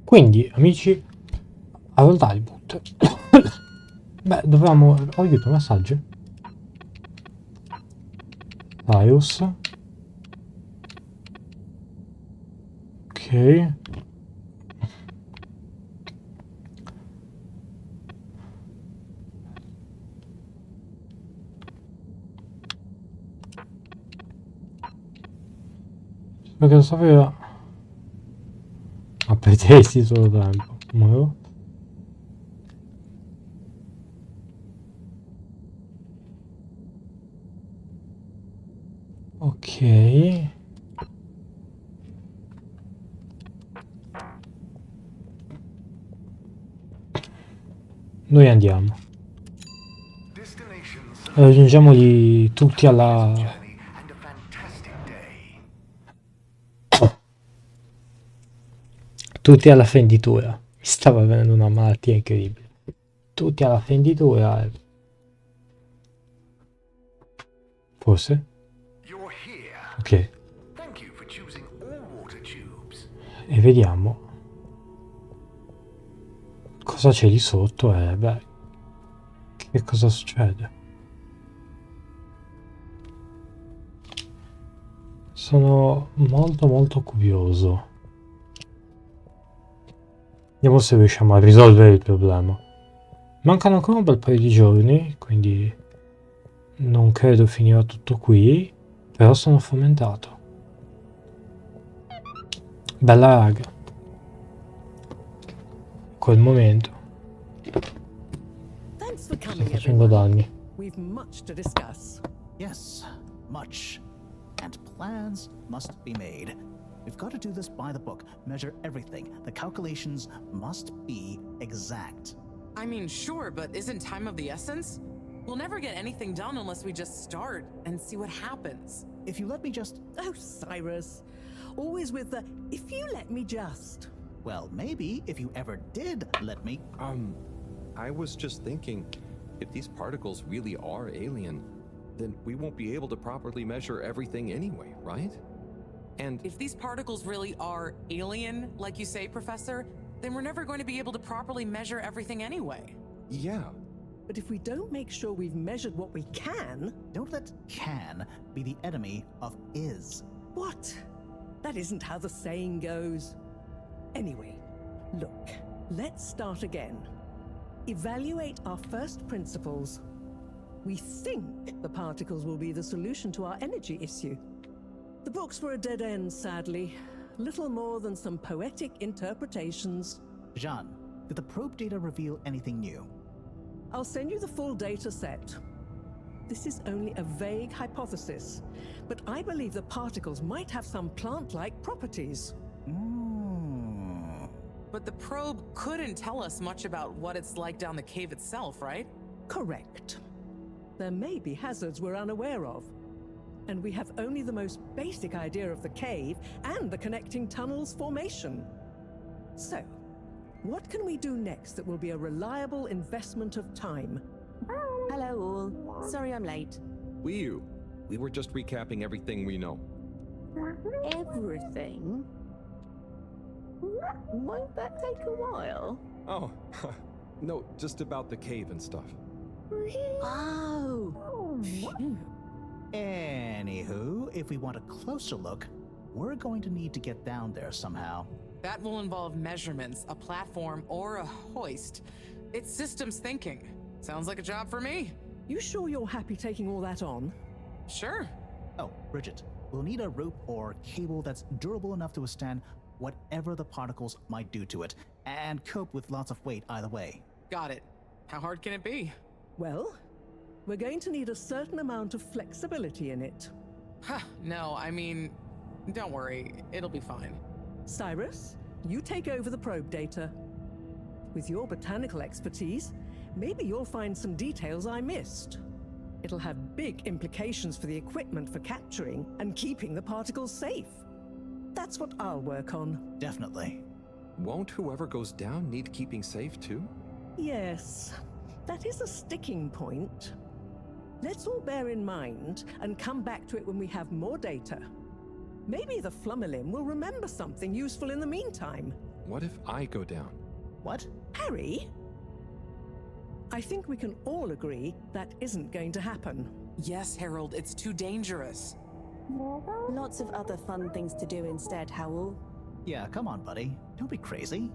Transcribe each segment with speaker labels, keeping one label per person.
Speaker 1: Quindi, amici, allora Halibut. Beh, dovevamo... Oh, aiuto, messaggio. Virus. Ok. Perché lo sapeva. Appetiti solo tempo. Muovo. Ok. Noi andiamo. Raggiungiamoli tutti alla... Tutti alla fenditura. Mi stava avvenendo una malattia incredibile. Tutti alla fenditura. Forse? Ok. E vediamo. Cosa c'è lì sotto? Beh. Che cosa succede? Sono molto curioso. Vediamo se riusciamo a risolvere il problema. Mancano ancora un bel paio di giorni, quindi non credo finirà tutto qui, però sono fomentato. Bella raga. Quel momento. Sto facendo danni.
Speaker 2: We've much to discuss.
Speaker 3: Yes, much. And plans must be made. We've got to do this by the book, measure everything. The calculations must be exact.
Speaker 4: I mean, sure, but isn't time of the essence? We'll never get anything done unless we just start and see what happens.
Speaker 3: If you let me just...
Speaker 2: Oh, Cyrus. Always with the, if you let me just.
Speaker 3: Well, maybe if you ever did let me...
Speaker 5: I was just thinking, if these particles really are alien, then we won't be able to properly measure everything anyway, right? And
Speaker 4: if these particles really are alien, like you say, Professor, then we're never going to be able to properly measure everything anyway.
Speaker 5: yeah,
Speaker 2: But if we don't make sure we've measured what we can...
Speaker 3: Don't let can be the enemy of is.
Speaker 2: What? That isn't how the saying goes. Anyway, look, let's start again. Evaluate our first principles. We think the particles will be the solution to our energy issue. The books were a dead end, sadly. Little more than some poetic interpretations.
Speaker 3: Jean, did the probe data reveal anything new?
Speaker 2: I'll send you the full data set. This is only a vague hypothesis, but I believe the particles might have some plant-like properties.
Speaker 4: But the probe couldn't tell us much about what it's like down the cave itself, right?
Speaker 2: Correct. There may be hazards we're unaware of, and we have only the most basic idea of the cave and the connecting tunnels formation. So, what can we do next that will be a reliable investment of time?
Speaker 6: Hello all. Sorry I'm late.
Speaker 5: we were just recapping everything we know.
Speaker 6: Everything? Won't that take a while?
Speaker 5: Oh, no, just about the cave and stuff.
Speaker 6: Oh. Phew.
Speaker 3: Anywho, if we want a closer look, we're going to need to get down there somehow.
Speaker 4: That will involve measurements, a platform, or a hoist. It's systems thinking. Sounds like a job for me.
Speaker 2: You sure you're happy taking all that on?
Speaker 4: Sure.
Speaker 3: Oh, Bridget, we'll need a rope or cable that's durable enough to withstand whatever the particles might do to it, and cope with lots of weight either way.
Speaker 4: Got it. How hard can it be?
Speaker 2: Well, we're going to need a certain amount of flexibility in it.
Speaker 4: Huh, no, I mean, don't worry. It'll be fine.
Speaker 2: Cyrus, you take over the probe data. With your botanical expertise, maybe you'll find some details I missed. It'll have big implications for the equipment for capturing and keeping the particles safe. That's what I'll work on.
Speaker 3: Definitely.
Speaker 5: Won't whoever goes down need keeping safe too?
Speaker 2: Yes, that is a sticking point. Let's all bear in mind and come back to it when we have more data. Maybe the Flummerlim will remember something useful in the meantime.
Speaker 5: What if I go down?
Speaker 3: What?
Speaker 2: Harry? I think we can all agree that isn't going to happen.
Speaker 4: Yes, Harold, it's too dangerous.
Speaker 6: Lots of other fun things to do instead, Howell.
Speaker 3: Yeah, come on, buddy. Don't be crazy.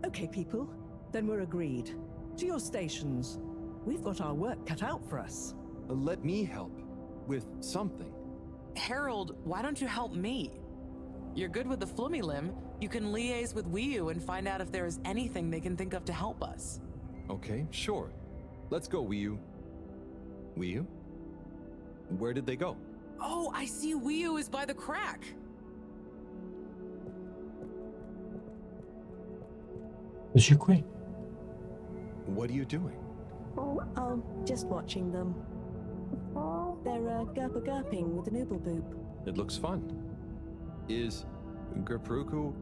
Speaker 2: Okay, people, then we're agreed. To your stations. We've got our work cut out for us.
Speaker 5: Let me help with something.
Speaker 4: Harold, why don't you help me? You're good with the flummy limb. You can liaise with Wiyu and find out if there is anything they can think of to help us.
Speaker 5: Okay, sure. Let's go, Wiyu. Wiyu? Where did they go?
Speaker 4: Oh, I see Wiyu is by the crack.
Speaker 1: Eccoci qui.
Speaker 5: What are you doing?
Speaker 6: Oh, just watching them. They're gurping with an ooble boop.
Speaker 5: It looks fun. Is Gerpruku...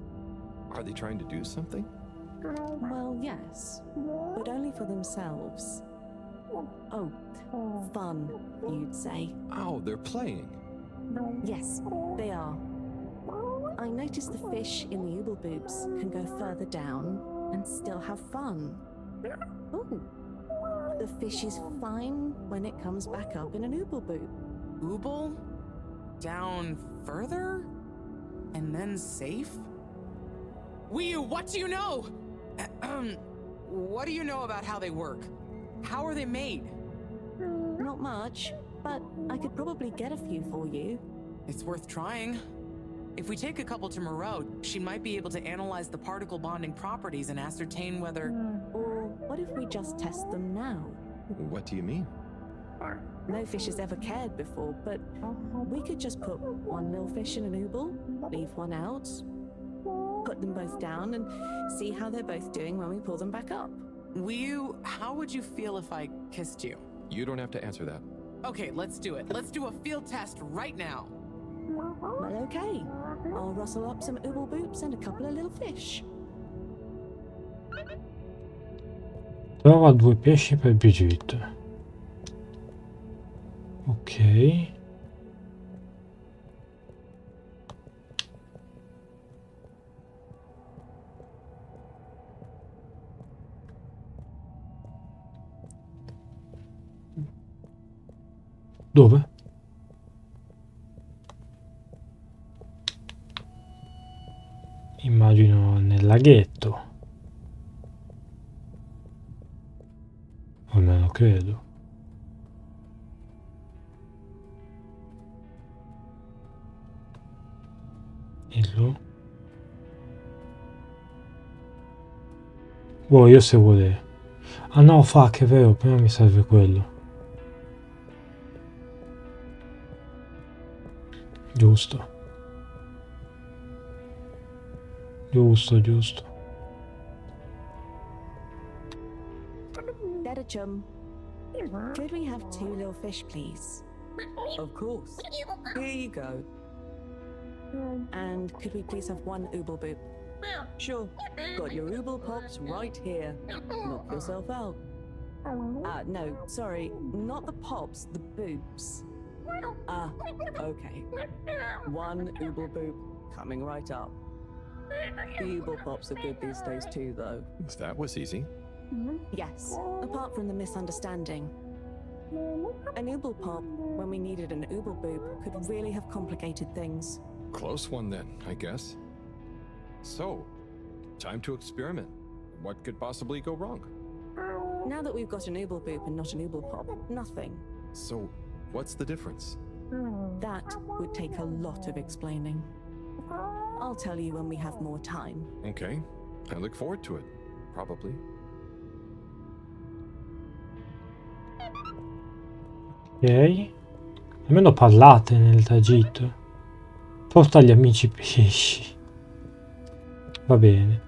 Speaker 5: Are they trying to do something?
Speaker 6: Well, yes, but only for themselves. Oh, fun, you'd say.
Speaker 5: Oh, they're playing.
Speaker 6: Yes, they are. I noticed the fish in the ooble boops can go further down and still have fun. Ooh. The fish is fine when it comes back up in an ooble boop.
Speaker 4: Ooble? Down further? And then safe? Wiyu, what do you know? What do you know about how they work? How are they made?
Speaker 6: Not much, but I could probably get a few for you.
Speaker 4: It's worth trying. If we take a couple to Moreau, she might be able to analyze the particle bonding properties and ascertain whether...
Speaker 6: Or what if we just test them now?
Speaker 5: What do you mean?
Speaker 6: No fish has ever cared before, but we could just put one little fish in an ooble, leave one out, put them both down, and see how they're both doing when we pull them back up.
Speaker 4: Wiyu, how would you feel if I kissed you?
Speaker 5: You don't have to answer that.
Speaker 4: Okay, let's do it. Let's do a field test right now.
Speaker 6: Well, okay. I'll rustle up some ooble boops and a couple of little fish.
Speaker 1: Trova 2 pesci per Brigitte. Ok. Dove? Immagino nel laghetto. O almeno credo. Illo. Boh, io se vuole. Ah no, fuck, è vero, prima mi serve quello. Giusto. Giusto.
Speaker 6: Dedachum, could we have 2 little fish, please?
Speaker 2: Of course. Here you go.
Speaker 6: And could we please have 1 ooble boop?
Speaker 2: Sure. Got your ooble pops right here. Knock yourself out.
Speaker 6: No, sorry, not the pops, the boops.
Speaker 2: Ah, okay. 1 ooble boop coming right up. The ooble pops are good these days too, though.
Speaker 5: That was easy.
Speaker 6: Yes, apart from the misunderstanding. An ooble pop, when we needed an ooble boop, could really have complicated things.
Speaker 5: Close one then, I guess. So, time to experiment. What could possibly go wrong?
Speaker 6: Now that we've got an ooble boop and not an ooble pop, nothing.
Speaker 5: So, what's the difference?
Speaker 6: That would take a lot of explaining. I'll tell you when we have more time.
Speaker 5: Okay, I look forward to it. Probably.
Speaker 1: Ok. Almeno parlate nel tragitto. Porta gli amici pesci. Va bene.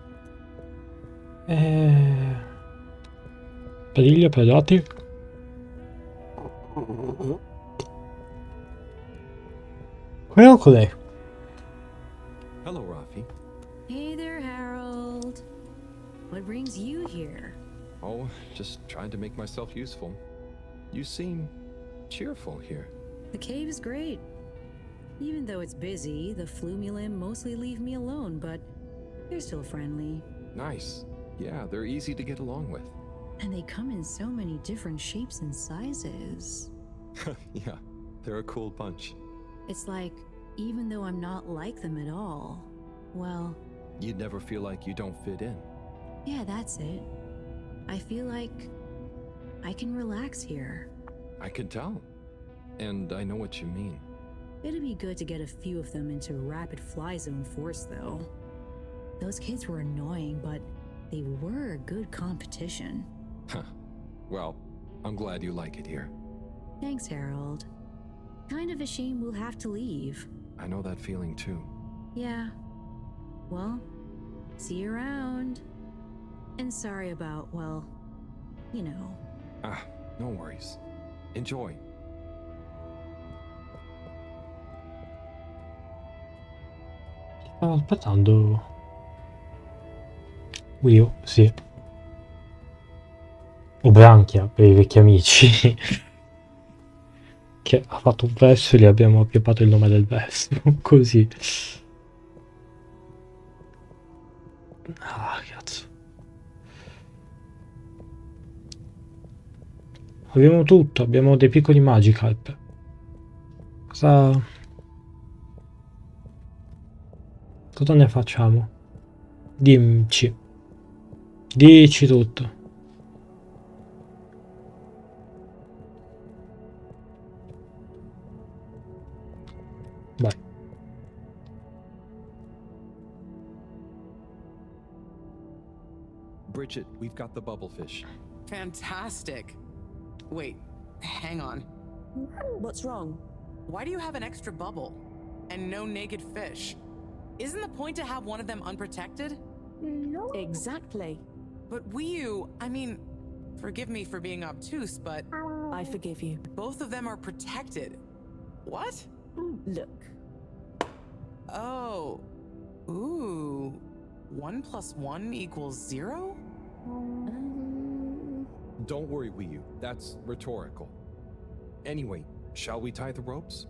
Speaker 1: Padiglio, pedati. Quello qual è?
Speaker 5: Hello, Rafi.
Speaker 7: Hey there, Harold. What brings you here?
Speaker 5: Oh, just trying to make myself useful. You seem cheerful here.
Speaker 7: The cave is great. Even though it's busy, the flumilim mostly leave me alone, but They're still friendly.
Speaker 5: Nice. Yeah, they're easy to get along with.
Speaker 7: And they come in so many different shapes and sizes.
Speaker 5: Yeah, they're a cool bunch.
Speaker 7: It's like, even though I'm not like them at all, well,
Speaker 5: You'd never feel like you don't fit in.
Speaker 7: yeah, that's it. I feel like I can relax here.
Speaker 5: I can tell. And I know what you mean.
Speaker 7: It'd be good to get a few of them into rapid fly zone force, though. Those kids were annoying, but they were a good competition.
Speaker 5: Huh. Well, I'm glad you like it here.
Speaker 7: Thanks, Harold. Kind of a shame we'll have to leave.
Speaker 5: I know that feeling too.
Speaker 7: Yeah. Well, see you around. And sorry about, well, you know.
Speaker 5: Ah, no worries. Enjoy.
Speaker 1: Stavo aspettando. Io, sì. O Branchia, per i vecchi amici. Che ha fatto un verso e gli abbiamo appioppato il nome del verso. Così. Ah, cazzo. Abbiamo tutto, abbiamo dei piccoli Magikarp. Cosa ne facciamo? Dici tutto. Vai.
Speaker 5: Bridget, we've got the bubblefish.
Speaker 4: Fantastic. Wait, hang on.
Speaker 6: What's wrong?
Speaker 4: Why do you have an extra bubble? And no naked fish? Isn't the point to have one of them unprotected?
Speaker 6: Exactly.
Speaker 4: But I mean, forgive me for being obtuse, but
Speaker 6: I forgive you.
Speaker 4: both of them are protected. What?
Speaker 6: Look.
Speaker 4: Oh. Ooh. 1 + 1 = 0?
Speaker 5: Don't worry, Wii-U. That's rhetorical. Anyway, shall we tie the ropes?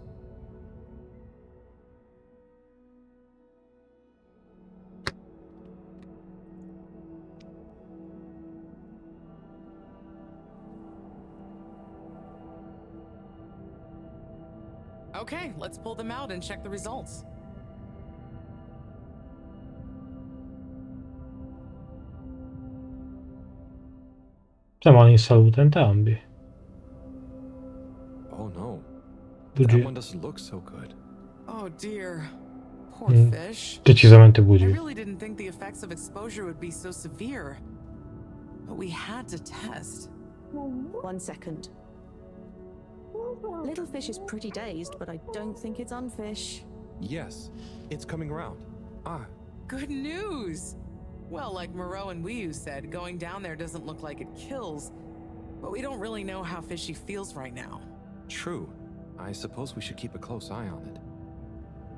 Speaker 4: Okay, let's pull them out and check the results.
Speaker 1: Siamo in salute entrambi.
Speaker 5: Oh no.
Speaker 1: Bugie.
Speaker 5: That one doesn't look so good.
Speaker 4: Oh dear. Poor fish.
Speaker 1: Decisamente
Speaker 4: I
Speaker 1: bugie.
Speaker 4: really didn't think the effects of exposure would be so severe. But we had to test.
Speaker 6: 1 second. Little fish is pretty dazed, but I don't think it's unfish.
Speaker 5: Yes, it's coming around. Ah,
Speaker 4: Good news! Well, like Moreau and Wii-U said, going down there doesn't look like it kills, but we don't really know how fishy feels right now.
Speaker 5: true. I suppose we should keep a close eye on it.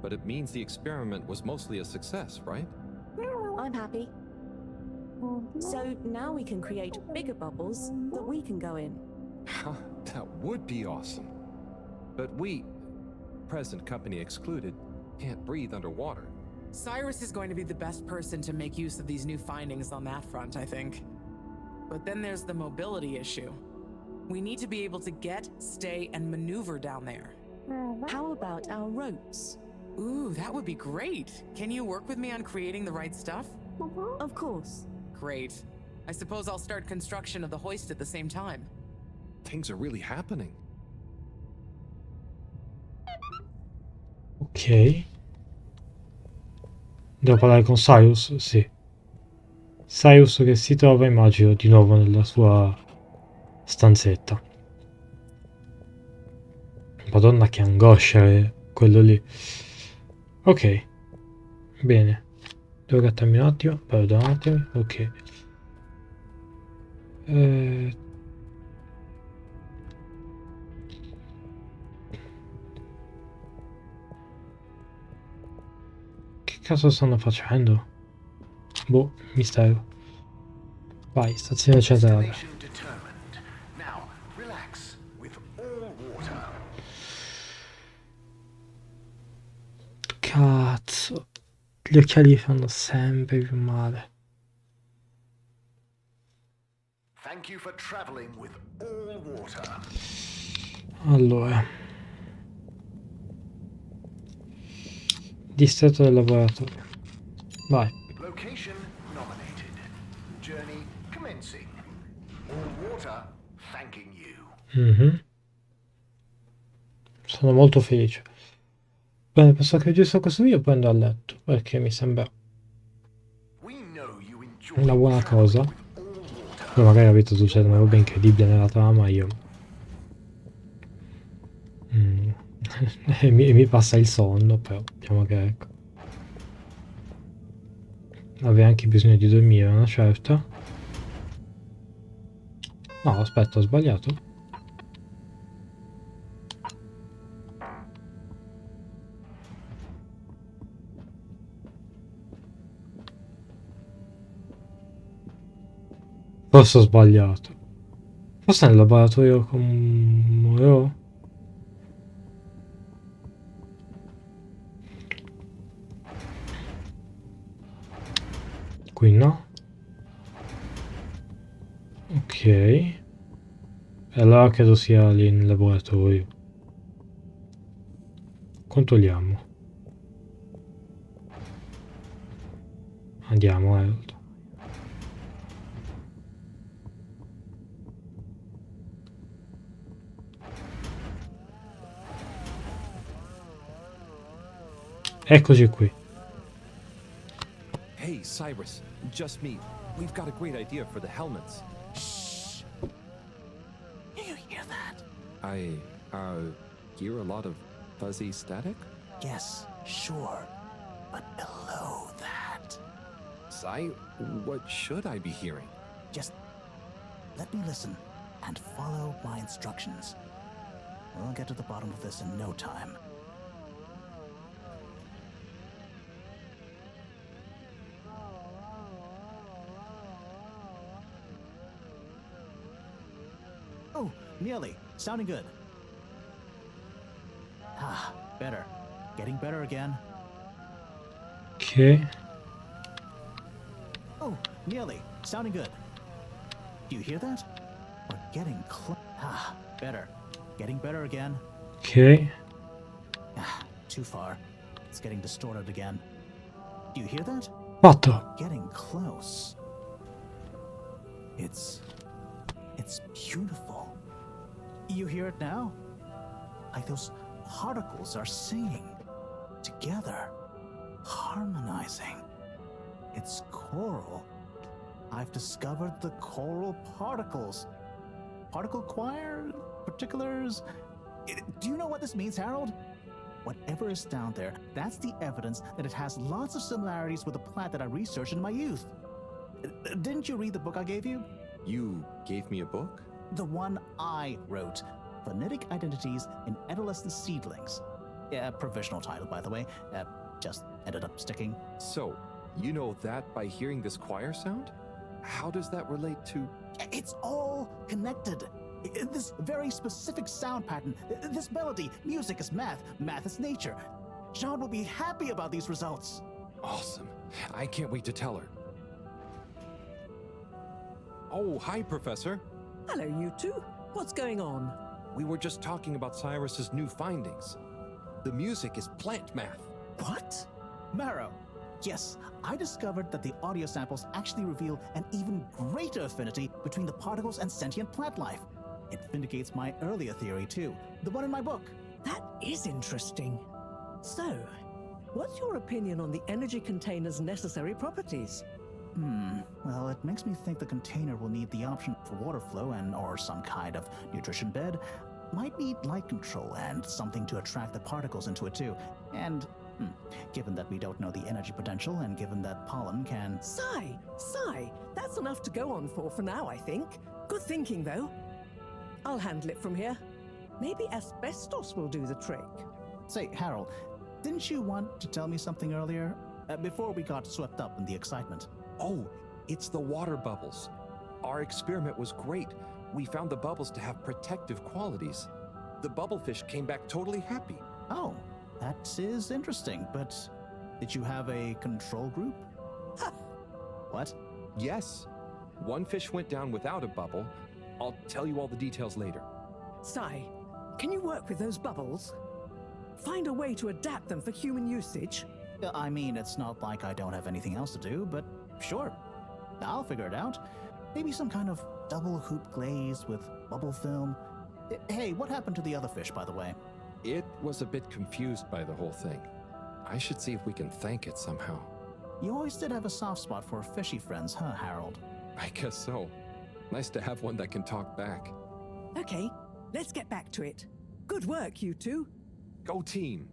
Speaker 5: But it means the experiment was mostly a success, right?
Speaker 6: I'm happy. So now we can create bigger bubbles that we can go in.
Speaker 5: That would be awesome. But we, present company excluded, can't breathe underwater.
Speaker 4: Cyrus is going to be the best person to make use of these new findings on that front, I think. But then there's the mobility issue. We need to be able to get, stay, and maneuver down there.
Speaker 6: How about our ropes?
Speaker 4: Ooh, that would be great. Can you work with me on creating the right stuff?
Speaker 6: Of course.
Speaker 4: Great. I suppose I'll start construction of the hoist at the same time.
Speaker 5: Things are really happening.
Speaker 1: Ok. Devo parlare con Cyrus? Sì. Cyrus che si trova, immagino, di nuovo nella sua stanzetta. Madonna che angoscia è quello lì. Ok. Bene. Devo gattarmi un attimo. Perdonatemi. Ok. Che cazzo stanno facendo? Boh, mistero. Vai, stazione centrale.
Speaker 8: Destination determined. Now, relax with all water.
Speaker 1: Cazzo. Gli occhiali fanno sempre più male.
Speaker 8: Thank you for traveling with all water.
Speaker 1: Allora. Distretto del laboratorio. Vai.
Speaker 8: Location nominated. Journey commencing. All water thanking you.
Speaker 1: Sono molto felice. Bene, penso che registro questo video e poi andrò a letto, perché mi sembra
Speaker 8: We know you enjoy
Speaker 1: una buona cosa.
Speaker 8: traveling with all water.
Speaker 1: Poi magari avete succede una roba incredibile nella trama, io e mi passa il sonno, però diciamo che ecco, avevo anche bisogno di dormire una certa. No, aspetta, ho sbagliato. Forse ho sbagliato. Forse nel laboratorio con Moreau? Qui no. Ok. E allora credo sia lì nel laboratorio. Controlliamo. Andiamo, Harold. Eccoci qui.
Speaker 5: Hey, Cyrus, just me. We've got a great idea for the helmets.
Speaker 3: Shh. You hear that?
Speaker 5: I hear a lot of fuzzy static.
Speaker 3: Yes, sure. But below that.
Speaker 5: What should I be hearing?
Speaker 3: Just let me listen and follow my instructions. We'll get to the bottom of this in no time. Oh, nearly. Sounding good. Ah, better. Getting better again.
Speaker 1: Ok.
Speaker 3: Oh, nearly. Sounding good. Do you hear that? We're getting close. Ah, better. Getting better again.
Speaker 1: Ok.
Speaker 3: Ah, too far. It's getting distorted again. Do you hear that?
Speaker 1: Fatto.
Speaker 3: Getting close. It's beautiful. You hear it now? Like those particles are singing together, harmonizing. It's choral. I've discovered the choral particles. Particle choir, particulars. Do you know what this means, Harold? Whatever is down there, that's the evidence that it has lots of similarities with the plant that I researched in my youth. Didn't you read the book I gave you?
Speaker 5: You gave me a book?
Speaker 3: The one I wrote. Phonetic Identities in Adolescent Seedlings. Provisional title, by the way. Just ended up sticking.
Speaker 5: So, you know that by hearing this choir sound? How does that relate to...
Speaker 3: It's all connected. This very specific sound pattern, this melody, music is math, math is nature. John will be happy about these results.
Speaker 5: Awesome. I can't wait to tell her. Oh, hi, Professor.
Speaker 2: Hello, you two. What's going on?
Speaker 5: We were just talking about Cyrus's new findings. The music is plant math.
Speaker 2: What?
Speaker 3: Marrow. Yes, I discovered that the audio samples actually reveal an even greater affinity between the particles and sentient plant life. It vindicates my earlier theory, too, the one in my book.
Speaker 2: That is interesting. So, what's your opinion on the energy container's necessary properties?
Speaker 3: Well, it makes me think the container will need the option for water flow or some kind of nutrition bed. Might need light control and something to attract the particles into it too. And, given that we don't know the energy potential and given that pollen can...
Speaker 2: Sigh, that's enough to go on for now, I think. Good thinking, though. I'll handle it from here. Maybe asbestos will do the trick.
Speaker 3: Say, Harold, didn't you want to tell me something earlier? Before we got swept up in the excitement.
Speaker 5: Oh, it's the water bubbles. Our experiment was great. We found the bubbles to have protective qualities. The bubblefish came back totally happy.
Speaker 3: Oh, that is interesting, but Did you have a control group? What?
Speaker 5: Yes. One fish went down without a bubble. I'll tell you all the details later.
Speaker 2: Sai, can you work with those bubbles? Find a way to adapt them for human usage?
Speaker 3: I mean, it's not like I don't have anything else to do, but sure. I'll figure it out. Maybe some kind of double hoop glaze with bubble film. Hey, what happened to the other fish, by the way?
Speaker 5: It was a bit confused by the whole thing. I should see if we can thank it somehow.
Speaker 3: You always did have a soft spot for fishy friends, huh, Harold?
Speaker 5: I guess so. Nice to have one that can talk back.
Speaker 2: Okay, let's get back to it. Good work, you two.
Speaker 5: Go team!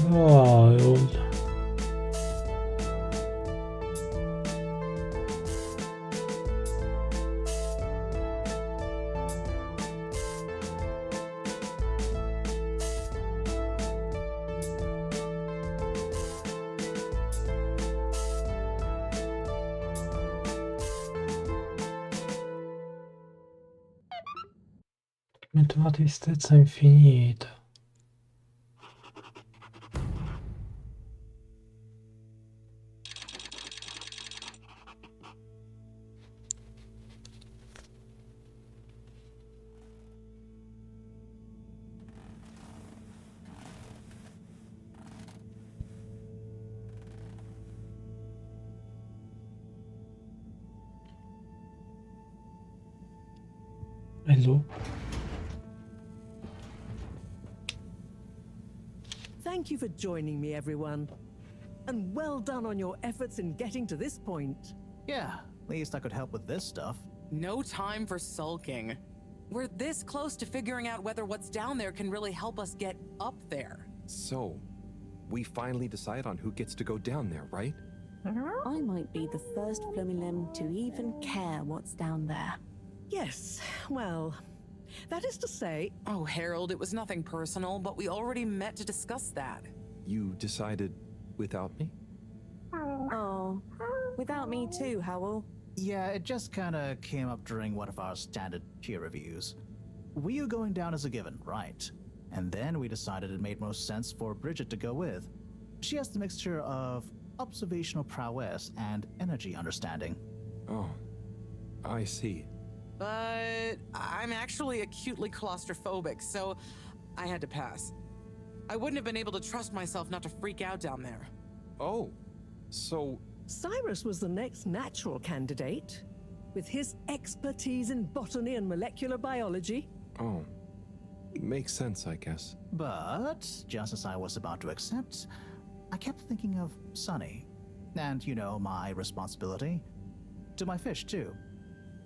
Speaker 1: Wild. Mette una tristezza infinita. Hello.
Speaker 2: Thank you for joining me, everyone. And well done on your efforts in getting to this point.
Speaker 3: Yeah, at least I could help with this stuff.
Speaker 4: No time for sulking. We're this close to figuring out whether what's down there can really help us get up there.
Speaker 5: So, we finally decide on who gets to go down there, right?
Speaker 6: I might be the first Flumilim to even care what's down there.
Speaker 2: Yes, well, that is to say,
Speaker 4: Oh, Harold, it was nothing personal, but we already met to discuss that.
Speaker 5: You decided without me?
Speaker 6: Oh, without me too, Howell.
Speaker 3: Yeah, it just kinda came up during one of our standard peer reviews. We were going down as a given, right? And then we decided it made most sense for Bridget to go with. She has the mixture of observational prowess and energy understanding.
Speaker 5: Oh, I see.
Speaker 4: But I'm actually acutely claustrophobic, so I had to pass. I wouldn't have been able to trust myself not to freak out down there.
Speaker 5: Oh, so
Speaker 2: Cyrus was the next natural candidate. With his expertise in botany and molecular biology.
Speaker 5: Oh, makes sense, I guess.
Speaker 3: But, just as I was about to accept, I kept thinking of Sunny. And, you know, my responsibility. To my fish, too.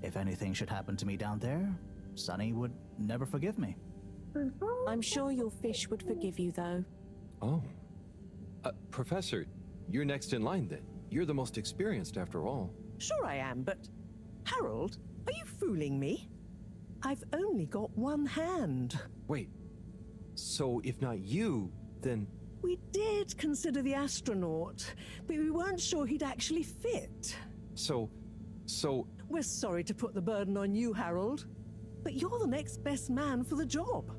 Speaker 3: If anything should happen to me down there, Sunny would never forgive me.
Speaker 6: I'm sure your fish would forgive you, though.
Speaker 5: Oh. Professor, you're next in line then. You're the most experienced after all.
Speaker 2: Sure I am, but Harold, are you fooling me? I've only got one hand.
Speaker 5: Wait, so if not you, then...
Speaker 2: We did consider the astronaut, but we weren't sure he'd actually fit.
Speaker 5: So...
Speaker 2: We're sorry to put the burden on you, Harold, but you're the next best man for the job.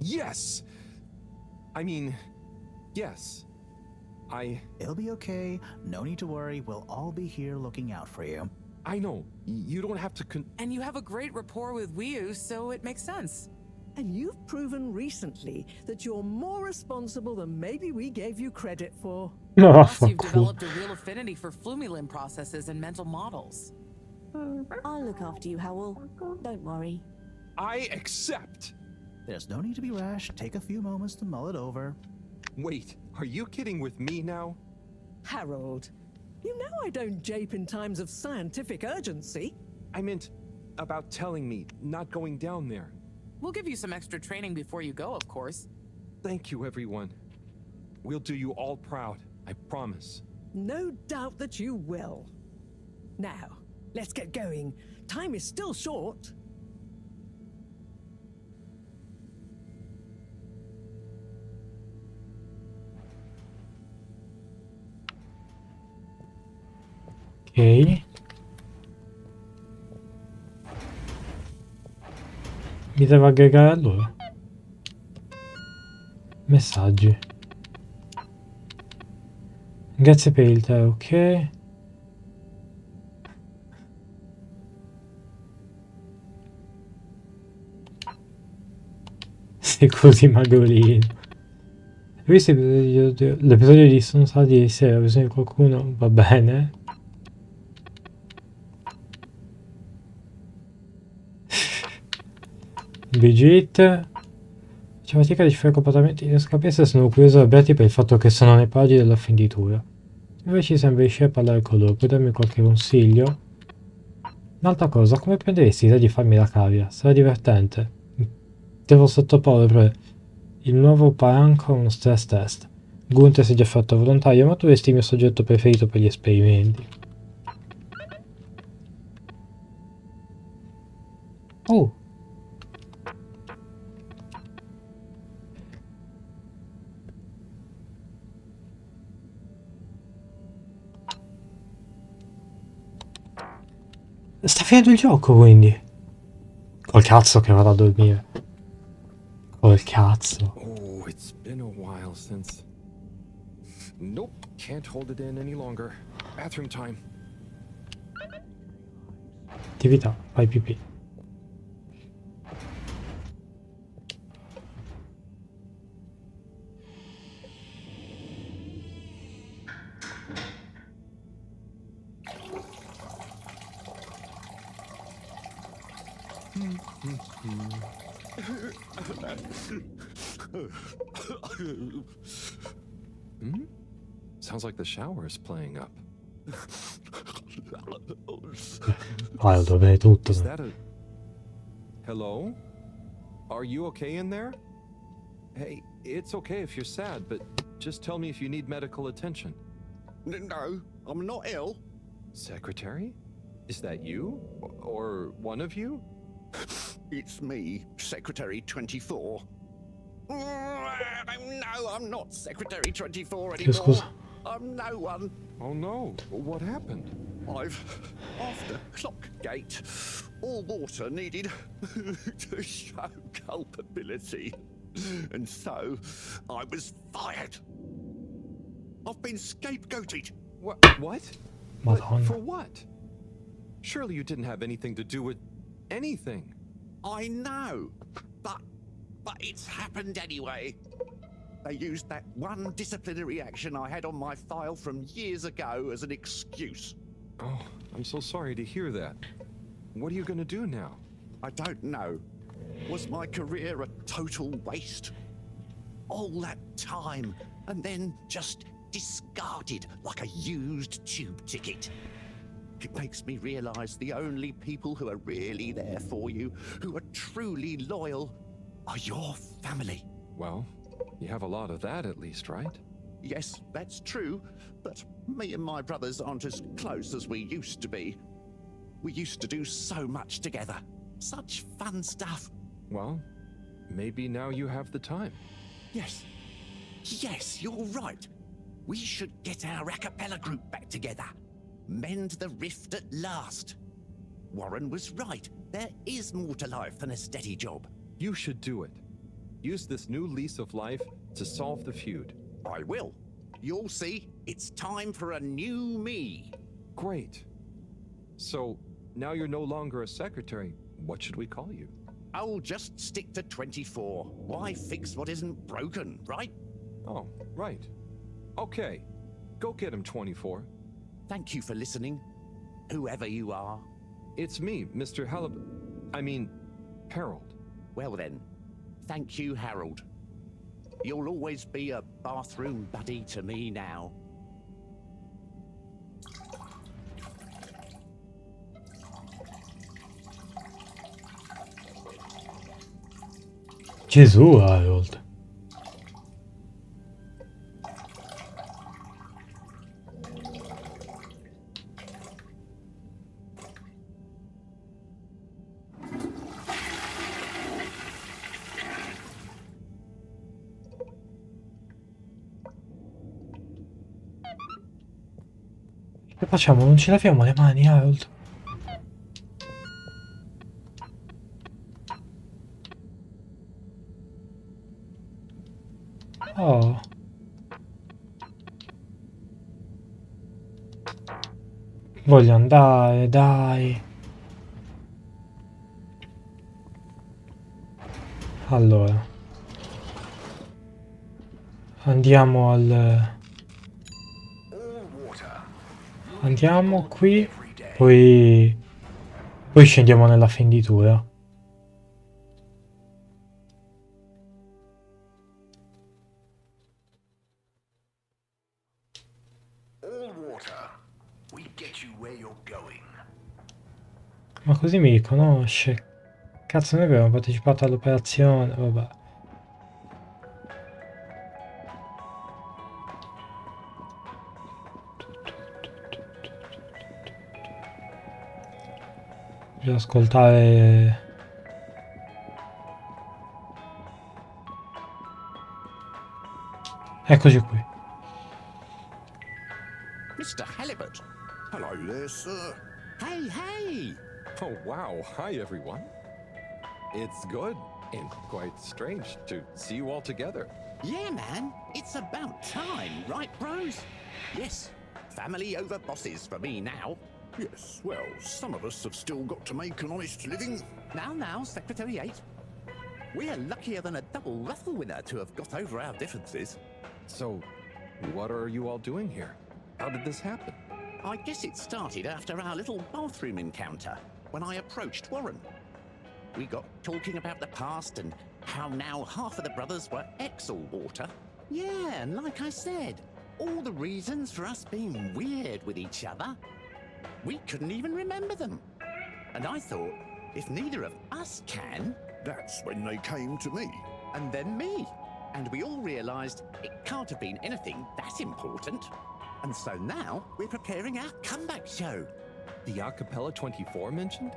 Speaker 5: Yes! I mean, yes.
Speaker 3: It'll be okay. No need to worry. We'll all be here looking out for you.
Speaker 5: I know. You don't have to
Speaker 4: And you have a great rapport with Wiu, so it makes sense.
Speaker 2: And you've proven recently that you're more responsible than maybe we gave you credit for.
Speaker 1: No,
Speaker 4: Plus, you've
Speaker 1: vaffanculo.
Speaker 4: developed a real affinity for Flumilim processes and mental models.
Speaker 6: I'll look after you, Howell. Don't worry.
Speaker 5: I accept.
Speaker 3: There's no need to be rash. Take a few moments to mull it over.
Speaker 5: Wait, are you kidding with me now?
Speaker 2: Harold, you know I don't jape in times of scientific urgency.
Speaker 5: I meant about telling me, not going down there.
Speaker 4: We'll give you some extra training before you go, of course.
Speaker 5: Thank you, everyone. We'll do you all proud, I promise.
Speaker 2: No doubt that you will. Now, let's get going. Time is still short.
Speaker 1: Ok. Mi devo aggregare allora. Messaggi. Grazie per il tè, ok. Sei così magrolino. Hai visto l'episodio di Sono stati ieri sera? Ho bisogno di qualcuno? Va bene. Brigitte. C'è fatica di fare comportamenti di scapesse, sono curioso da Bertie per il fatto che sono nei pagine della fenditura. Invece sembra riuscire a parlare con loro, puoi darmi qualche consiglio? Un'altra cosa, come prenderesti l'idea di farmi la cavia? Sarà divertente. Devo sottoporre il nuovo paranco a uno stress test. Gunther si è già fatto volontario, ma tu resti il mio soggetto preferito per gli esperimenti. Oh! Sta finendo il gioco, quindi. Col cazzo che vado a dormire. Col cazzo.
Speaker 5: Oh, it's been a while since... Nope, can't hold it in any longer. Bathroom time.
Speaker 1: Attività, fai pipì.
Speaker 5: Sounds like the shower is playing up.
Speaker 1: Lo dovrei tutto.
Speaker 5: Is that a... Hello? Are you okay in there? Hey, it's okay if you're sad, but just tell me if you need medical attention.
Speaker 8: No, I'm not ill.
Speaker 5: Secretary? Is that you? Or one of you?
Speaker 8: It's me, Secretary 24. No, I'm not Secretary 24 anymore.
Speaker 1: Scusa.
Speaker 8: I'm no one.
Speaker 5: Oh no, what happened?
Speaker 8: I've, after Clockgate, all water needed to show culpability. And so, I was fired. I've been scapegoated.
Speaker 5: What?
Speaker 1: Madonna.
Speaker 5: For what? Surely you didn't have anything to do with anything.
Speaker 8: I know, but it's happened anyway. They used that one disciplinary action I had on my file from years ago as an excuse.
Speaker 5: Oh, I'm so sorry to hear that. What are you gonna do now?
Speaker 8: I don't know. Was my career a total waste? All that time, and then just discarded like a used tube ticket. It makes me realize the only people who are really there for you, who are truly loyal, are your family.
Speaker 5: Well, you have a lot of that at least, right?
Speaker 8: Yes, that's true, but me and my brothers aren't as close as we used to be. We used to do so much together. Such fun stuff.
Speaker 5: Well, maybe now you have the time.
Speaker 8: Yes. Yes, you're right. We should get our a cappella group back together. Mend the rift at last. Warren was right. There is more to life than a steady job.
Speaker 5: You should do it. Use this new lease of life to solve the feud.
Speaker 8: I will. You'll see. It's time for a new me.
Speaker 5: Great. So, now you're no longer a secretary. What should we call you?
Speaker 8: I'll just stick to 24. Why fix what isn't broken, right?
Speaker 5: Oh, right. Okay. Go get him, 24.
Speaker 8: Thank you for listening, whoever you are.
Speaker 5: It's me, Mr. Halibut. I mean, Harold.
Speaker 8: Well then, thank you, Harold. You'll always be a bathroom buddy to me now.
Speaker 1: Gesù, Harold. Che facciamo? Non ci laviamo le mani, Harold? Oh. Voglio andare, dai. Allora. Andiamo al... Andiamo qui, poi scendiamo nella fenditura. Ma così mi riconosce. Cazzo, noi abbiamo partecipato all'operazione, vabbè. Bisogna ascoltare... Eccoci qui.
Speaker 8: Mr. Halibut.
Speaker 3: Hello there, sir.
Speaker 8: Hey, hey!
Speaker 5: Oh, wow. Hi, everyone. It's good and quite strange to see you all together.
Speaker 8: Yeah, man. It's about time, right, bros? Yes. Family over bosses for me now.
Speaker 3: Yes, well, some of us have still got to make an honest living.
Speaker 8: Now, Secretary 8. We're luckier than a double ruffle winner to have got over our differences.
Speaker 5: So, what are you all doing here? How did this happen?
Speaker 8: I guess it started after our little bathroom encounter, when I approached Warren. We got talking about the past and how now half of the brothers were ex-all-water. Yeah, and like I said, all the reasons for us being weird with each other, we couldn't even remember them. And I thought, if neither of us can...
Speaker 3: That's when they came to me.
Speaker 8: And then me. And we all realised it can't have been anything that important. And so now we're preparing our comeback show.
Speaker 5: The Acapella 24 mentioned?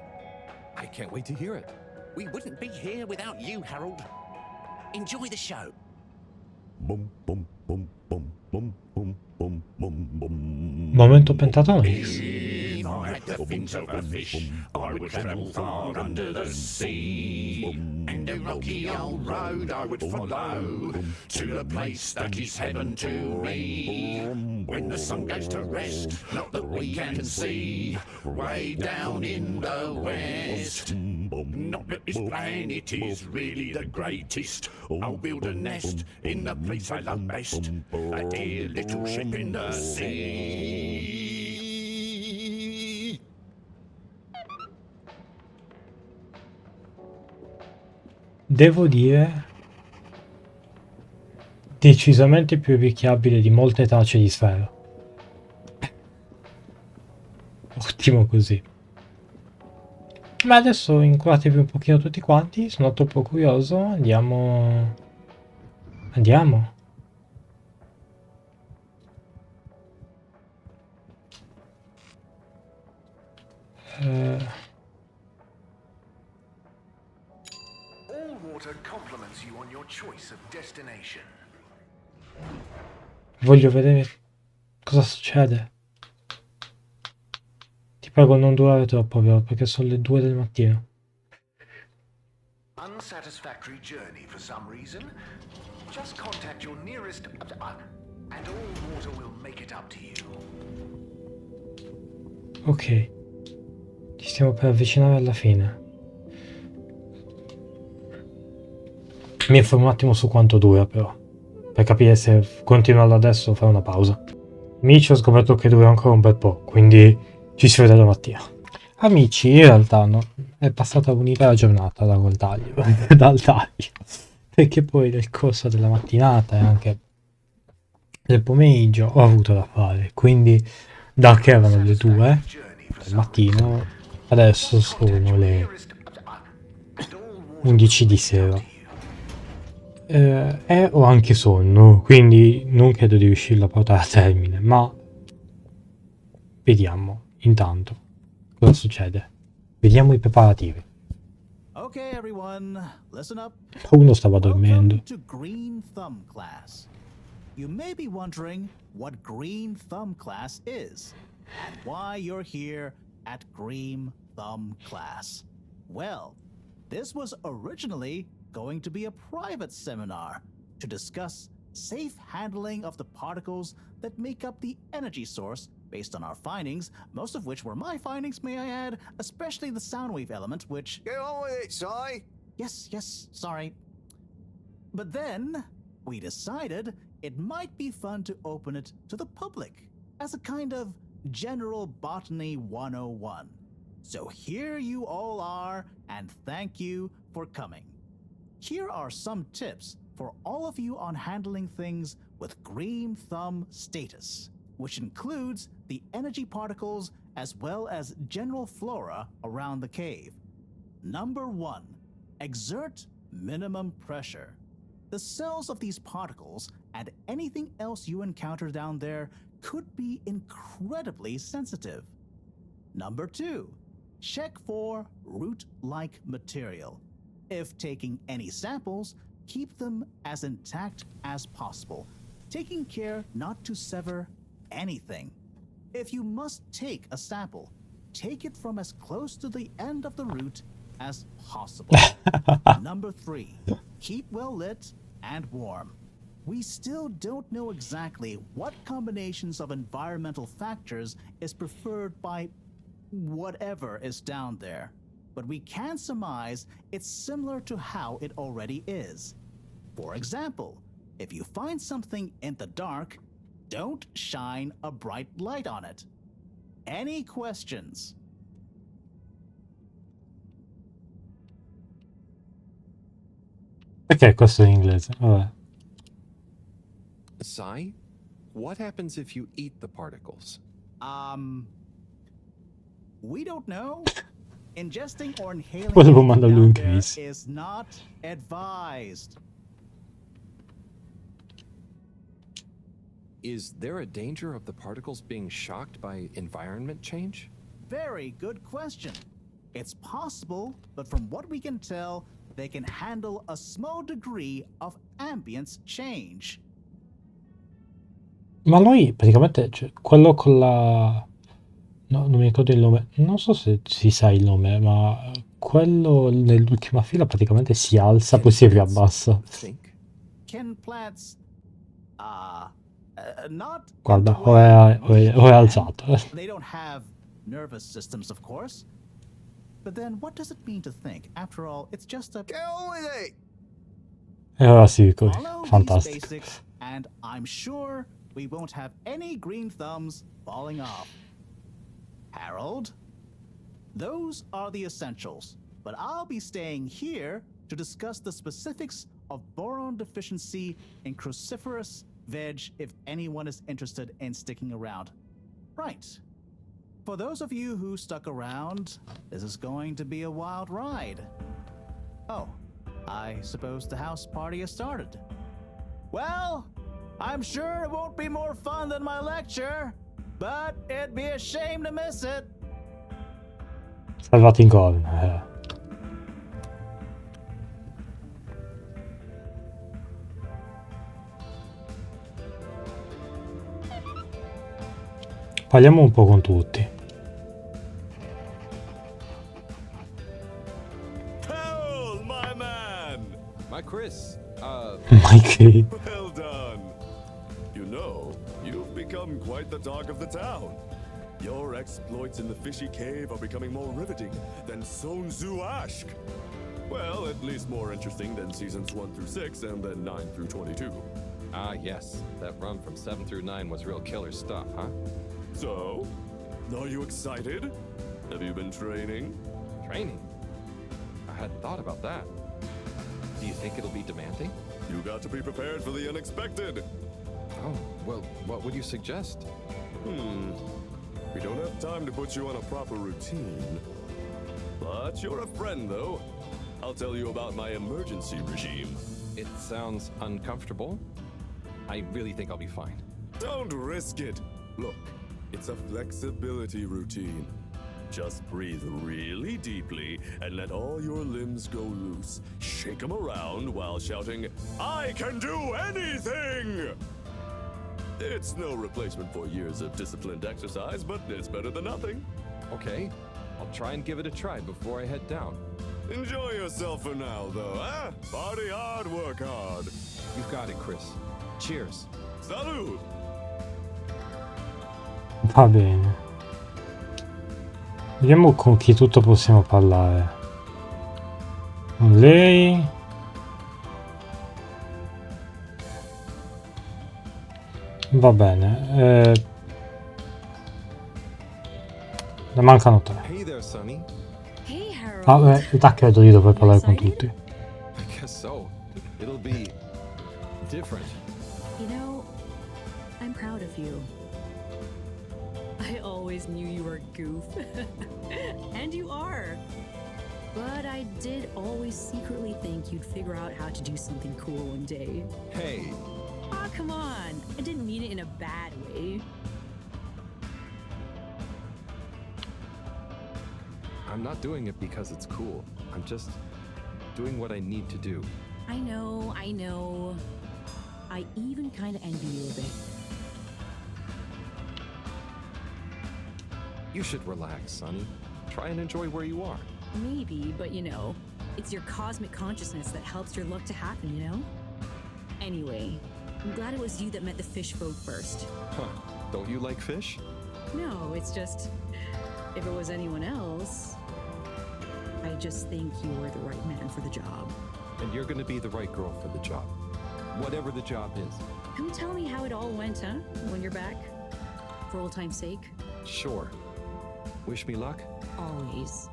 Speaker 5: I can't wait to hear it.
Speaker 8: We wouldn't be here without you, Harold. Enjoy the show.
Speaker 9: Bum bum bum bum bum bum bum bum bum.
Speaker 1: Momento Pentatonix.
Speaker 8: If I had the fins of a fish, I would travel far under the sea. And a rocky old road I would follow to the place that is heaven to me. When the sun goes to rest, not that we can see, way down in the west. Not that this planet is really the greatest. I'll build a nest in the place I love best, a dear little ship in the sea.
Speaker 1: Devo dire decisamente più picchiabile di molte tracce di sfera. Ottimo così. Ma adesso incuratevi un pochino tutti quanti, sono troppo curioso, andiamo... Andiamo. Voglio vedere cosa succede. Ti prego non durare troppo però, perché sono le 2 del mattino.
Speaker 10: Unsatisfactory journey for some reason? Just contact your nearest and all water will make it up to you.
Speaker 1: Ok. Ci stiamo per avvicinare alla fine. Mi informo un attimo su quanto dura però, per capire se continuarlo adesso o fare una pausa. Amici, ho scoperto che dura ancora un bel po', quindi ci si vede domattina. Amici, in realtà no, è passata un'intera giornata da quel taglio, dal taglio, perché poi nel corso della mattinata e anche del pomeriggio ho avuto da fare, quindi da che erano le 2 del mattino, adesso sono le 11 di sera. Ho anche sonno, quindi non credo di riuscirlo a portare a termine, ma vediamo intanto cosa succede. Vediamo i preparativi.
Speaker 3: Okay, everyone, listen up.
Speaker 1: Uno stava dormendo.
Speaker 3: Welcome to Green Thumb class. You may be wondering what Green Thumb class is and why you're here at Green Thumb class. Well, this was originally going to be a private seminar to discuss safe handling of the particles that make up the energy source based on our findings, most of which were my findings, may I add, especially the sound wave element, which...
Speaker 8: Get on with it, Si.
Speaker 3: Yes, sorry. But then, we decided it might be fun to open it to the public as a kind of general botany 101. So here you all are, and thank you for coming. Here are some tips for all of you on handling things with Green Thumb status, which includes the energy particles as well as general flora around the cave. Number 1, exert minimum pressure. The cells of these particles and anything else you encounter down there could be incredibly sensitive. Number 2, check for root-like material. If taking any samples, keep them as intact as possible, taking care not to sever anything. If you must take a sample, take it from as close to the end of the root as possible. Number 3, keep well lit and warm. We still don't know exactly what combinations of environmental factors is preferred by whatever is down there, but we can surmise it's similar to how it already is. For example, if you find something in the dark, don't shine a bright light on it. Any questions?
Speaker 1: Perché questo è in inglese? Vabbè.
Speaker 5: Si, what happens if you eat the particles?
Speaker 3: We don't know. Ingesting or inhaling
Speaker 1: Volevo
Speaker 3: anything
Speaker 1: mandarlo
Speaker 3: down
Speaker 1: in
Speaker 3: there
Speaker 1: crisi.
Speaker 3: is not advised.
Speaker 5: Is there a danger of the particles being shocked by environment change?
Speaker 3: Very good question. It's possible, but from what we can tell, they can handle a small degree of ambience change.
Speaker 1: Ma lui praticamente, cioè, quello con la... No, non mi ricordo il nome. Non so se si sa il nome, ma quello nell'ultima fila praticamente si alza, poi si riabbassa.
Speaker 5: Think?
Speaker 3: Can plants, not in
Speaker 1: Guarda,
Speaker 3: the
Speaker 1: o
Speaker 3: way
Speaker 1: è
Speaker 3: we can.
Speaker 1: alzato.
Speaker 3: They don't have nervous systems, of course. But then what does it mean to think? After all, it's just a...
Speaker 8: Get on with it.
Speaker 1: E ora sì, ecco,
Speaker 3: Follow these
Speaker 1: fantastico.
Speaker 3: basics, and I'm sure we won't have any green thumbs falling off. Harold? Those are the essentials, but I'll be staying here to discuss the specifics of boron deficiency in cruciferous veg if anyone is interested in sticking around. Right. For those of you who stuck around, this is going to be a wild ride. Oh, I suppose the house party has started. Well, I'm sure it won't be more fun than my lecture, but it'd be a shame to miss it.
Speaker 1: Salvati in corna. Parliamo un po' con tutti.
Speaker 9: Harold, my man!
Speaker 5: My Chris,
Speaker 1: Mikey.
Speaker 9: Well done. You know, you've become quite the talk of the town. Your exploits in the fishy cave are becoming more riveting than Sun Tzu Ashk. Well, at least more interesting than seasons 1 through 6 and then 9 through 22.
Speaker 5: Ah, yes. That run from 7 through 9 was real killer stuff, huh?
Speaker 9: So, are you excited? Have you been training?
Speaker 5: Training? I hadn't thought about that. Do you think it'll be demanding?
Speaker 9: You got to be prepared for the unexpected.
Speaker 5: Oh, well, what would you suggest?
Speaker 9: We don't have time to put you on a proper routine. But you're a friend, though. I'll tell you about my emergency regime.
Speaker 5: It sounds uncomfortable. I really think I'll be fine.
Speaker 9: Don't risk it. Look, it's a flexibility routine. Just breathe really deeply and let all your limbs go loose. Shake them around while shouting, "I can do anything!" It's no replacement for years of disciplined exercise, but it's better than nothing.
Speaker 5: Okay, I'll try and give it a try before I head down.
Speaker 9: Enjoy yourself for now, though, eh? Party hard, work hard.
Speaker 5: You've got it, Chris. Cheers.
Speaker 9: Salute!
Speaker 1: Va bene. Vediamo con chi tutto possiamo parlare. Con lei. Va bene. Ne mancano 3.
Speaker 5: Hey there, Sonny.
Speaker 7: Hey, Harold.
Speaker 1: Ah, in realtà credo di dover parlare con tutti.
Speaker 5: I guess so. It'll be different.
Speaker 7: You know, I'm proud of you. I always knew you were a goof. And you are. But I did always secretly think you'd figure out how to do something cool one day.
Speaker 5: Hey,
Speaker 7: Ah, come on. I didn't mean it in a bad way.
Speaker 5: I'm not doing it because it's cool. I'm just doing what I need to do.
Speaker 7: I know. I even kind of envy you a bit.
Speaker 5: You should relax, Sonny. Try and enjoy where you are.
Speaker 7: Maybe, but you know, it's your cosmic consciousness that helps your luck to happen, you know? Anyway, I'm glad it was you that met the fish folk first.
Speaker 5: Huh. Don't you like fish?
Speaker 7: No, it's just, if it was anyone else, I just think you were the right man for the job.
Speaker 5: And you're gonna be the right girl for the job. Whatever the job is.
Speaker 7: Come tell me how it all went, huh? When you're back? For old time's sake?
Speaker 5: Sure. Wish me luck?
Speaker 7: Always.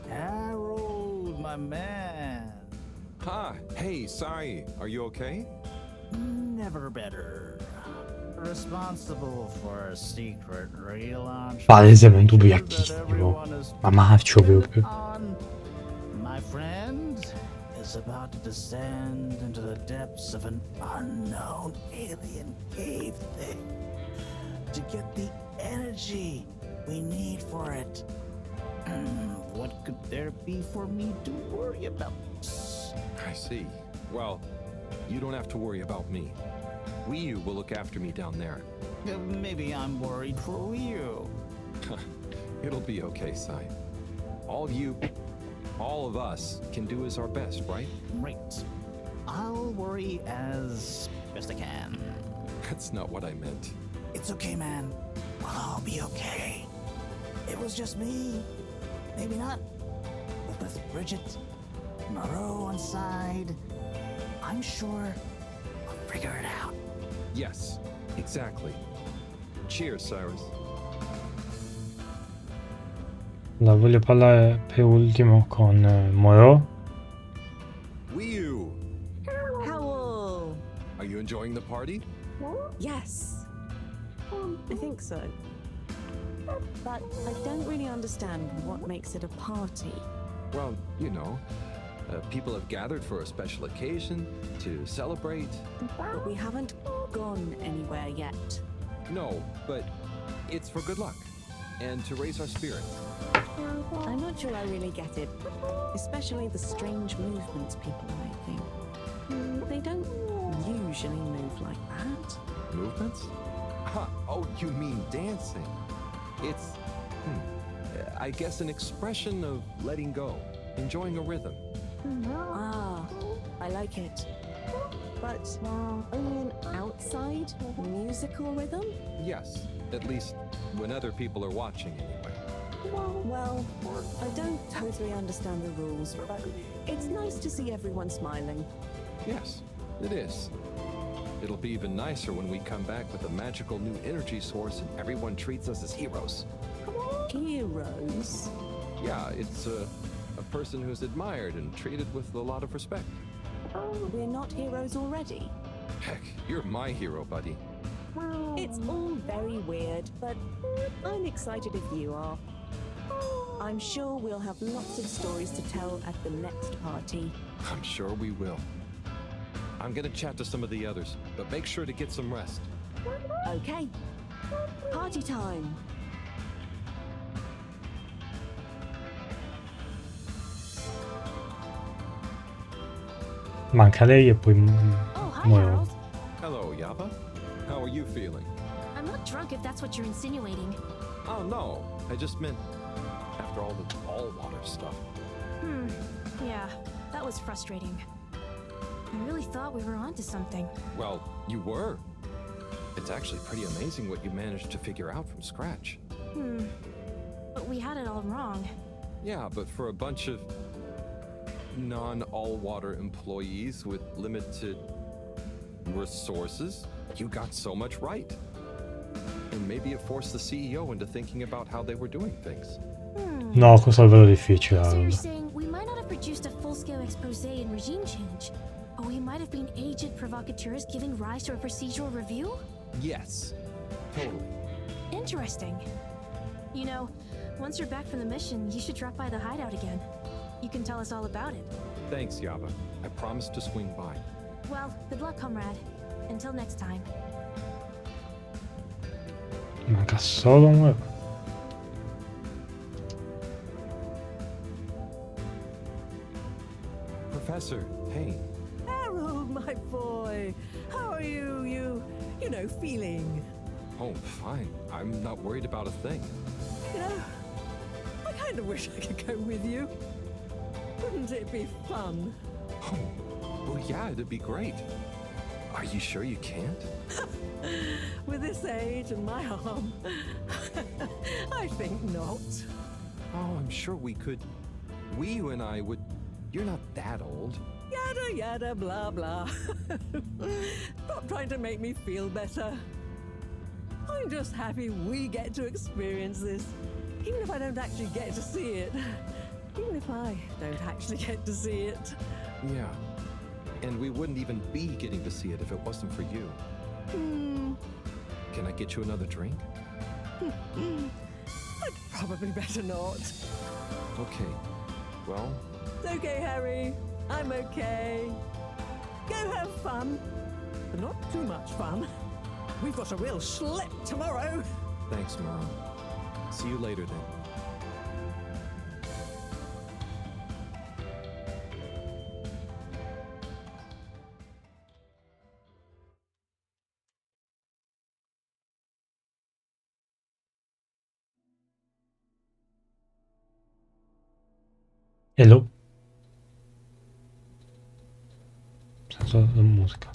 Speaker 3: Harold, my man.
Speaker 5: Ha! Hey, sorry. Are you okay?
Speaker 3: Never better. Responsible for a secret relaunch.
Speaker 1: Palesemente
Speaker 3: that
Speaker 1: ubriachissimo.
Speaker 3: everyone is
Speaker 1: Ma marcio proprio.
Speaker 3: on. My friend is about to descend into the depths of an unknown alien cave thing to get the energy we need for it. What could there be for me to worry about?
Speaker 5: I see. Well, you don't have to worry about me. Ryu will look after me down there.
Speaker 3: Maybe I'm worried for you.
Speaker 5: It'll be okay, Sai. All of us can do is our best, right?
Speaker 3: Great. I'll worry as best I can.
Speaker 5: That's not what I meant.
Speaker 3: It's okay, man. I'll be okay. It was just me. Maybe not. But with Bridget, Moreau on side, I'm sure I'll figure it out.
Speaker 5: Yes, exactly. Cheers, Cyrus.
Speaker 1: Allora, voglio parlare per ultimo con Moreau.
Speaker 5: Ryu!
Speaker 6: Howl!
Speaker 5: Are you enjoying the party?
Speaker 6: Yes. I think so. But I don't really understand what makes it a party.
Speaker 5: Well, you know, people have gathered for a special occasion to celebrate.
Speaker 6: But we haven't gone anywhere yet.
Speaker 5: No, but it's for good luck and to raise our spirits.
Speaker 6: I'm not sure I really get it, especially the strange movements people are making. They don't usually move like that.
Speaker 5: Movements? Huh. Oh, you mean dancing? It's, I guess, an expression of letting go, enjoying a rhythm.
Speaker 6: Ah, I like it. But only an outside musical rhythm?
Speaker 5: Yes, at least when other people are watching anyway.
Speaker 6: Well, I don't totally understand the rules, but it's nice to see everyone smiling.
Speaker 5: Yes, it is. It'll be even nicer when we come back with a magical new energy source and everyone treats us as heroes.
Speaker 6: Heroes?
Speaker 5: Yeah, it's a person who's admired and treated with a lot of respect.
Speaker 6: We're not heroes already.
Speaker 5: Heck, you're my hero, buddy.
Speaker 6: It's all very weird, but I'm excited if you are. I'm sure we'll have lots of stories to tell at the next party.
Speaker 5: I'm sure we will. I'm gonna chat to some of the others, but make sure to get some rest.
Speaker 6: Okay. Party time.
Speaker 1: Manca lei e poi
Speaker 11: Oh, hi,
Speaker 1: muoio.
Speaker 11: Harold.
Speaker 5: Hello, Yaba. How are you feeling?
Speaker 11: I'm not drunk if that's what you're insinuating.
Speaker 5: Oh, no. I just meant after all the all-water stuff.
Speaker 11: Yeah, that was frustrating. I really thought we were onto something.
Speaker 5: Well, you were. It's actually pretty amazing what you managed to figure out from scratch.
Speaker 11: But we had it all wrong.
Speaker 5: Yeah, but for a bunch of non-all-water employees with limited resources, you got so much right. And maybe it forced the CEO into thinking about how they were doing things.
Speaker 1: No, questo è davvero difficile.
Speaker 11: So you're
Speaker 1: Harold.
Speaker 11: saying we might not have produced a full-scale expose in regime change, but we might have been agent provocateurs giving rise to a procedural review?
Speaker 5: Yes, totally.
Speaker 11: Interesting. You know, once you're back from the mission, you should drop by the hideout again. You can tell us all about it.
Speaker 5: Thanks, Yaba. I promise to swing by.
Speaker 11: Well, good luck, comrade. Until next time.
Speaker 1: Manca solo un...
Speaker 5: Professor, hey.
Speaker 2: Harold, my boy, how are you know, feeling?
Speaker 5: Oh, fine. I'm not worried about a thing.
Speaker 2: You know, I kind of wish I could go with you. Wouldn't it be fun?
Speaker 5: Oh, well, yeah, it'd be great. Are you sure you can't?
Speaker 2: With this age and my arm, I think not.
Speaker 5: Oh, I'm sure we could. You and I would. You're not that old.
Speaker 2: Yada yada blah blah. Stop trying to make me feel better. I'm just happy we get to experience this, even if I don't actually get to see it. Even if I don't actually get to see it.
Speaker 5: Yeah. And we wouldn't even be getting to see it if it wasn't for you. Can I get you another drink?
Speaker 2: I'd probably better not.
Speaker 5: Okay. Well,
Speaker 2: It's okay, Harry. I'm okay. Go have fun. But not too much fun. We've got a real schlep tomorrow.
Speaker 5: thanks, Mom. See you later then.
Speaker 1: Hello. Senza la musica.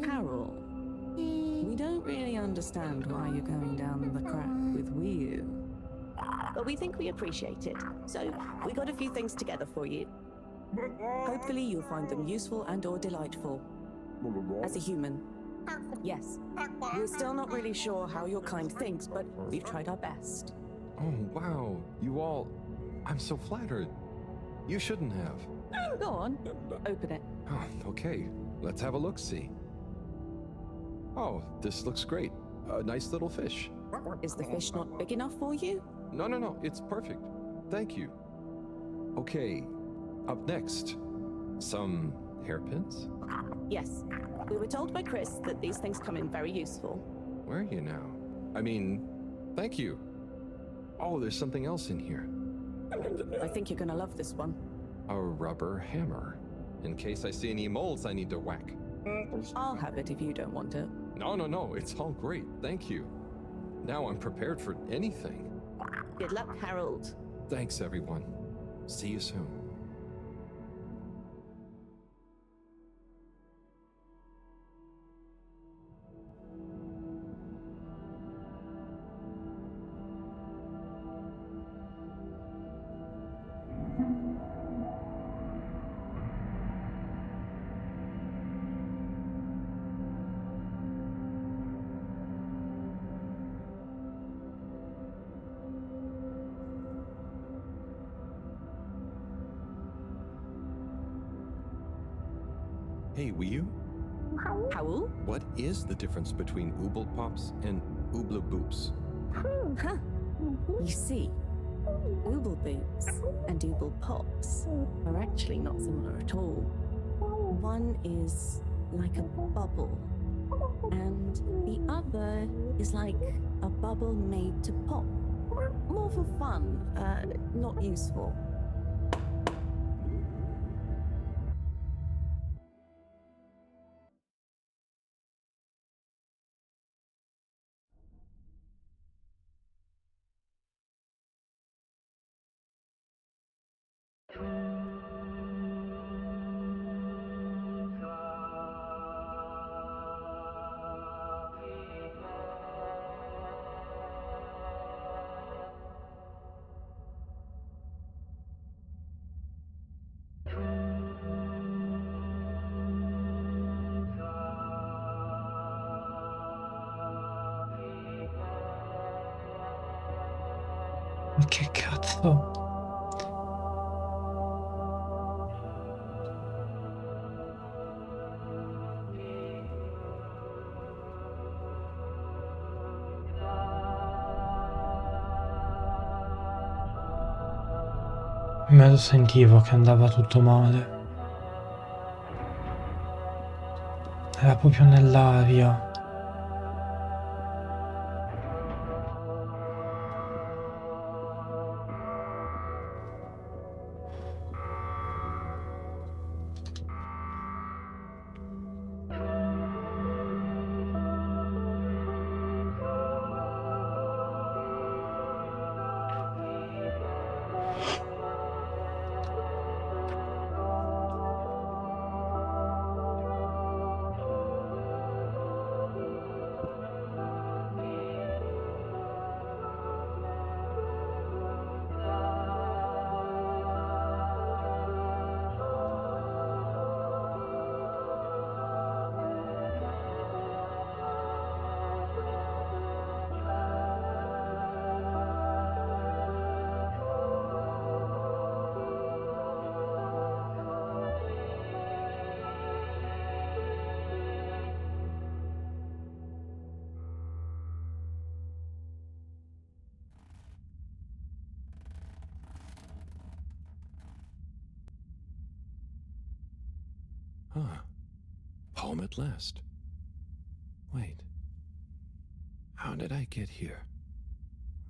Speaker 6: Carol, we don't really understand why you're going down the crack with Wii. But we think we appreciate it, so we got a few things together for you. Hopefully you'll find them useful and or delightful. As a human. Yes, we're still not really sure how your kind thinks, but we've tried our best.
Speaker 5: Oh, wow. You all. I'm so flattered. You shouldn't have.
Speaker 6: Go on, open it.
Speaker 5: Oh, okay. Let's have a look-see. Oh, this looks great. A nice little fish.
Speaker 6: Is the fish not big enough for you?
Speaker 5: No. It's perfect. Thank you. Okay. Up next. Some hairpins?
Speaker 6: Yes. We were told by Chris that these things come in very useful.
Speaker 5: Where are you now? I mean, thank you. Oh, there's something else in here.
Speaker 6: I think you're gonna love this one.
Speaker 5: A rubber hammer. In case I see any moles I need to whack.
Speaker 6: I'll have it if you don't want it.
Speaker 5: No, it's all great. Thank you. Now I'm prepared for anything.
Speaker 6: Good luck, Harold.
Speaker 5: Thanks, everyone. See you soon. Hey, Wiyu?
Speaker 6: Howl?
Speaker 5: What is the difference between Ooble Pops and Ooble Boops?
Speaker 6: Huh. You see, Ooble Boots and Ooble Pops are actually not similar at all. One is like a bubble, and the other is like a bubble made to pop. More for fun, not useful.
Speaker 1: Ma che cazzo? Me lo sentivo che andava tutto male. Era proprio nell'aria.
Speaker 5: Huh. Home at last. Wait. How did I get here?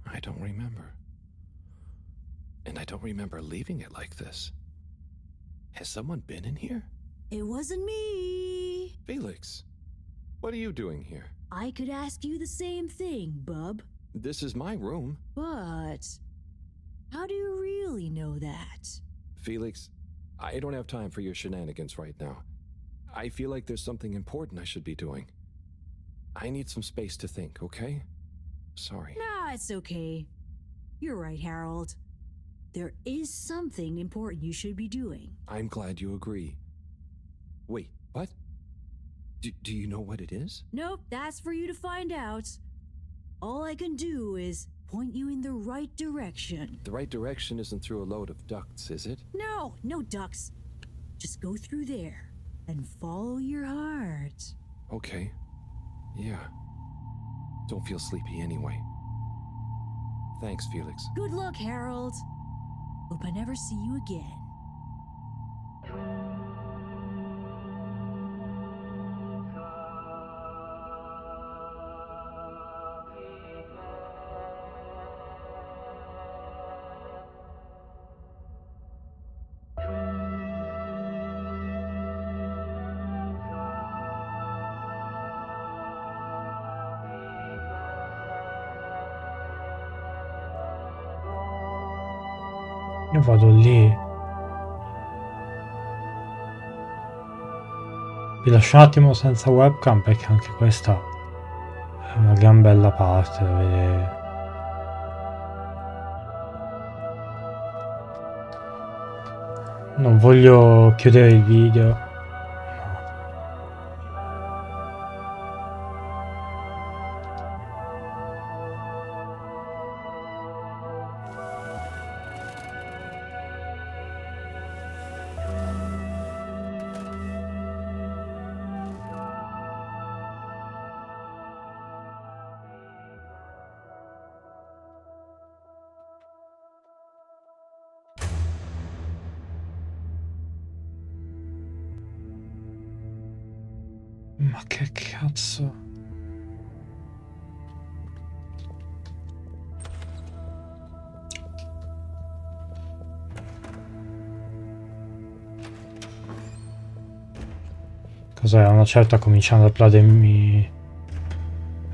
Speaker 5: I don't remember. And I don't remember leaving it like this. Has someone been in here?
Speaker 7: It wasn't me.
Speaker 5: Felix, what are you doing here?
Speaker 7: I could ask you the same thing, bub.
Speaker 5: This is my room.
Speaker 7: But how do you really know that?
Speaker 5: Felix, I don't have time for your shenanigans right now. I feel like there's something important I should be doing. I need some space to think, okay? Sorry.
Speaker 7: Nah, it's okay. You're right, Harold. There is something important you should be doing.
Speaker 5: I'm glad you agree. Wait, what? Do you know what it is?
Speaker 7: Nope, that's for you to find out. All I can do is point you in the right direction.
Speaker 5: The right direction isn't through a load of ducts, is it?
Speaker 7: No, no ducks. Just go through there and follow your heart.
Speaker 5: Okay. Yeah. Don't feel sleepy anyway. Thanks, Felix.
Speaker 7: Good luck, Harold. Hope I never see you again.
Speaker 1: Io vado lì. Vi lascio un attimo senza webcam perché anche questa è una gran bella parte da vedere. Non voglio chiudere il video. Ma che cazzo? Cos'è? Una certa cominciando ad applaudirmi,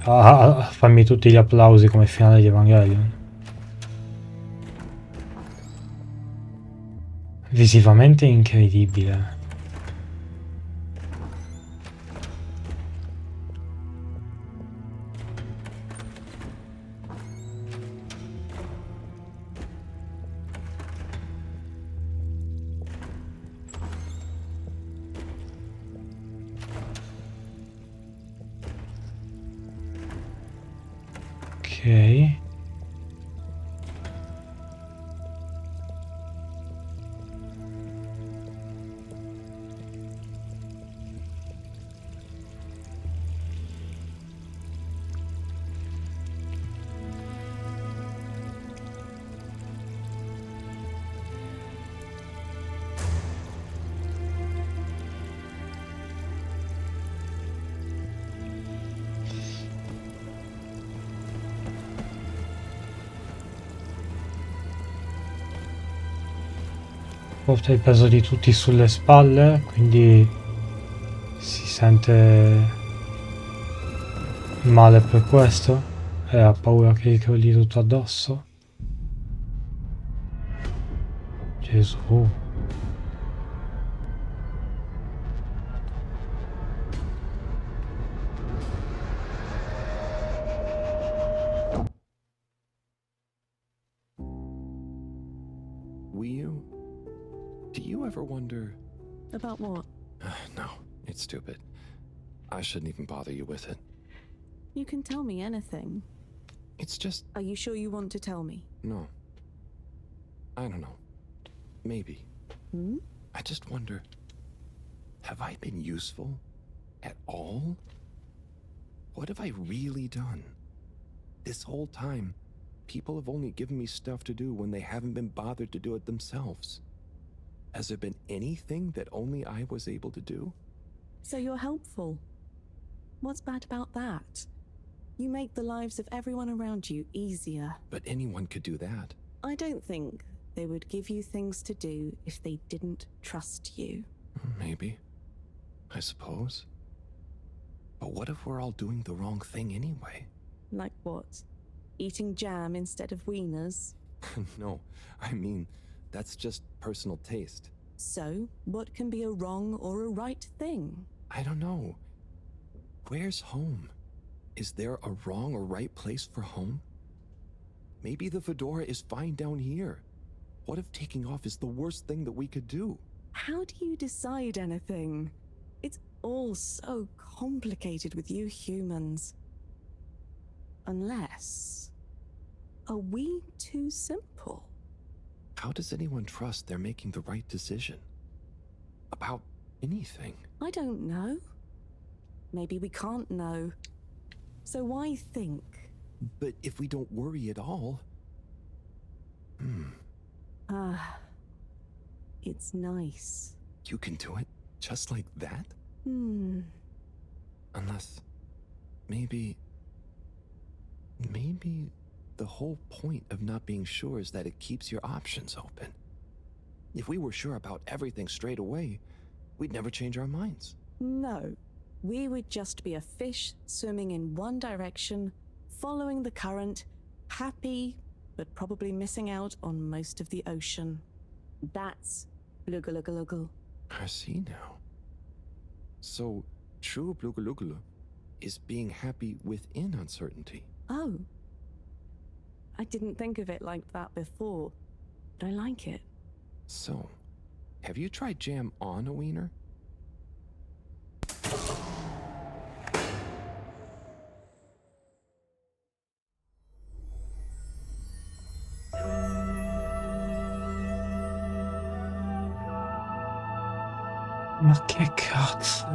Speaker 1: a farmi tutti gli applausi come finale di Evangelion. Visivamente incredibile. Ok. Porta il peso di tutti sulle spalle, quindi si sente male per questo e ha paura che gli crolli tutto addosso. Gesù.
Speaker 5: Do you ever wonder?
Speaker 6: About what?
Speaker 5: No, it's stupid. I shouldn't even bother you with it.
Speaker 6: You can tell me anything.
Speaker 5: It's just...
Speaker 6: Are you sure you want to tell me?
Speaker 5: No. I don't know. Maybe.
Speaker 6: Hmm?
Speaker 5: I just wonder, have I been useful at all? What have I really done? This whole time, people have only given me stuff to do when they haven't been bothered to do it themselves. Has there been anything that only I was able to do?
Speaker 6: So you're helpful. What's bad about that? You make the lives of everyone around you easier.
Speaker 5: But anyone could do that.
Speaker 6: I don't think they would give you things to do if they didn't trust you.
Speaker 5: Maybe. I suppose. But what if we're all doing the wrong thing anyway?
Speaker 6: Like what? Eating jam instead of wieners?
Speaker 5: No, I mean, that's just personal taste.
Speaker 6: So, what can be a wrong or a right thing?
Speaker 5: I don't know. Where's home? Is there a wrong or right place for home? Maybe the fedora is fine down here. What if taking off is the worst thing that we could do?
Speaker 6: How do you decide anything? It's all so complicated with you humans. Unless... Are we too simple?
Speaker 5: How does anyone trust they're making the right decision? About anything?
Speaker 6: I don't know. Maybe we can't know. So why think?
Speaker 5: But if we don't worry at all...
Speaker 6: It's nice.
Speaker 5: You can do it just like that? Unless... Maybe the whole point of not being sure is that it keeps your options open. If we were sure about everything straight away, we'd never change our minds.
Speaker 6: No. We would just be a fish swimming in one direction, following the current, happy, but probably missing out on most of the ocean. That's Blugaluggaluggal.
Speaker 5: I see now. So, true Blugaluggal is being happy within uncertainty.
Speaker 6: Oh. I didn't think of it like that before, but I like it.
Speaker 5: So, have you tried jam on a wiener?
Speaker 1: Ma che cazzo?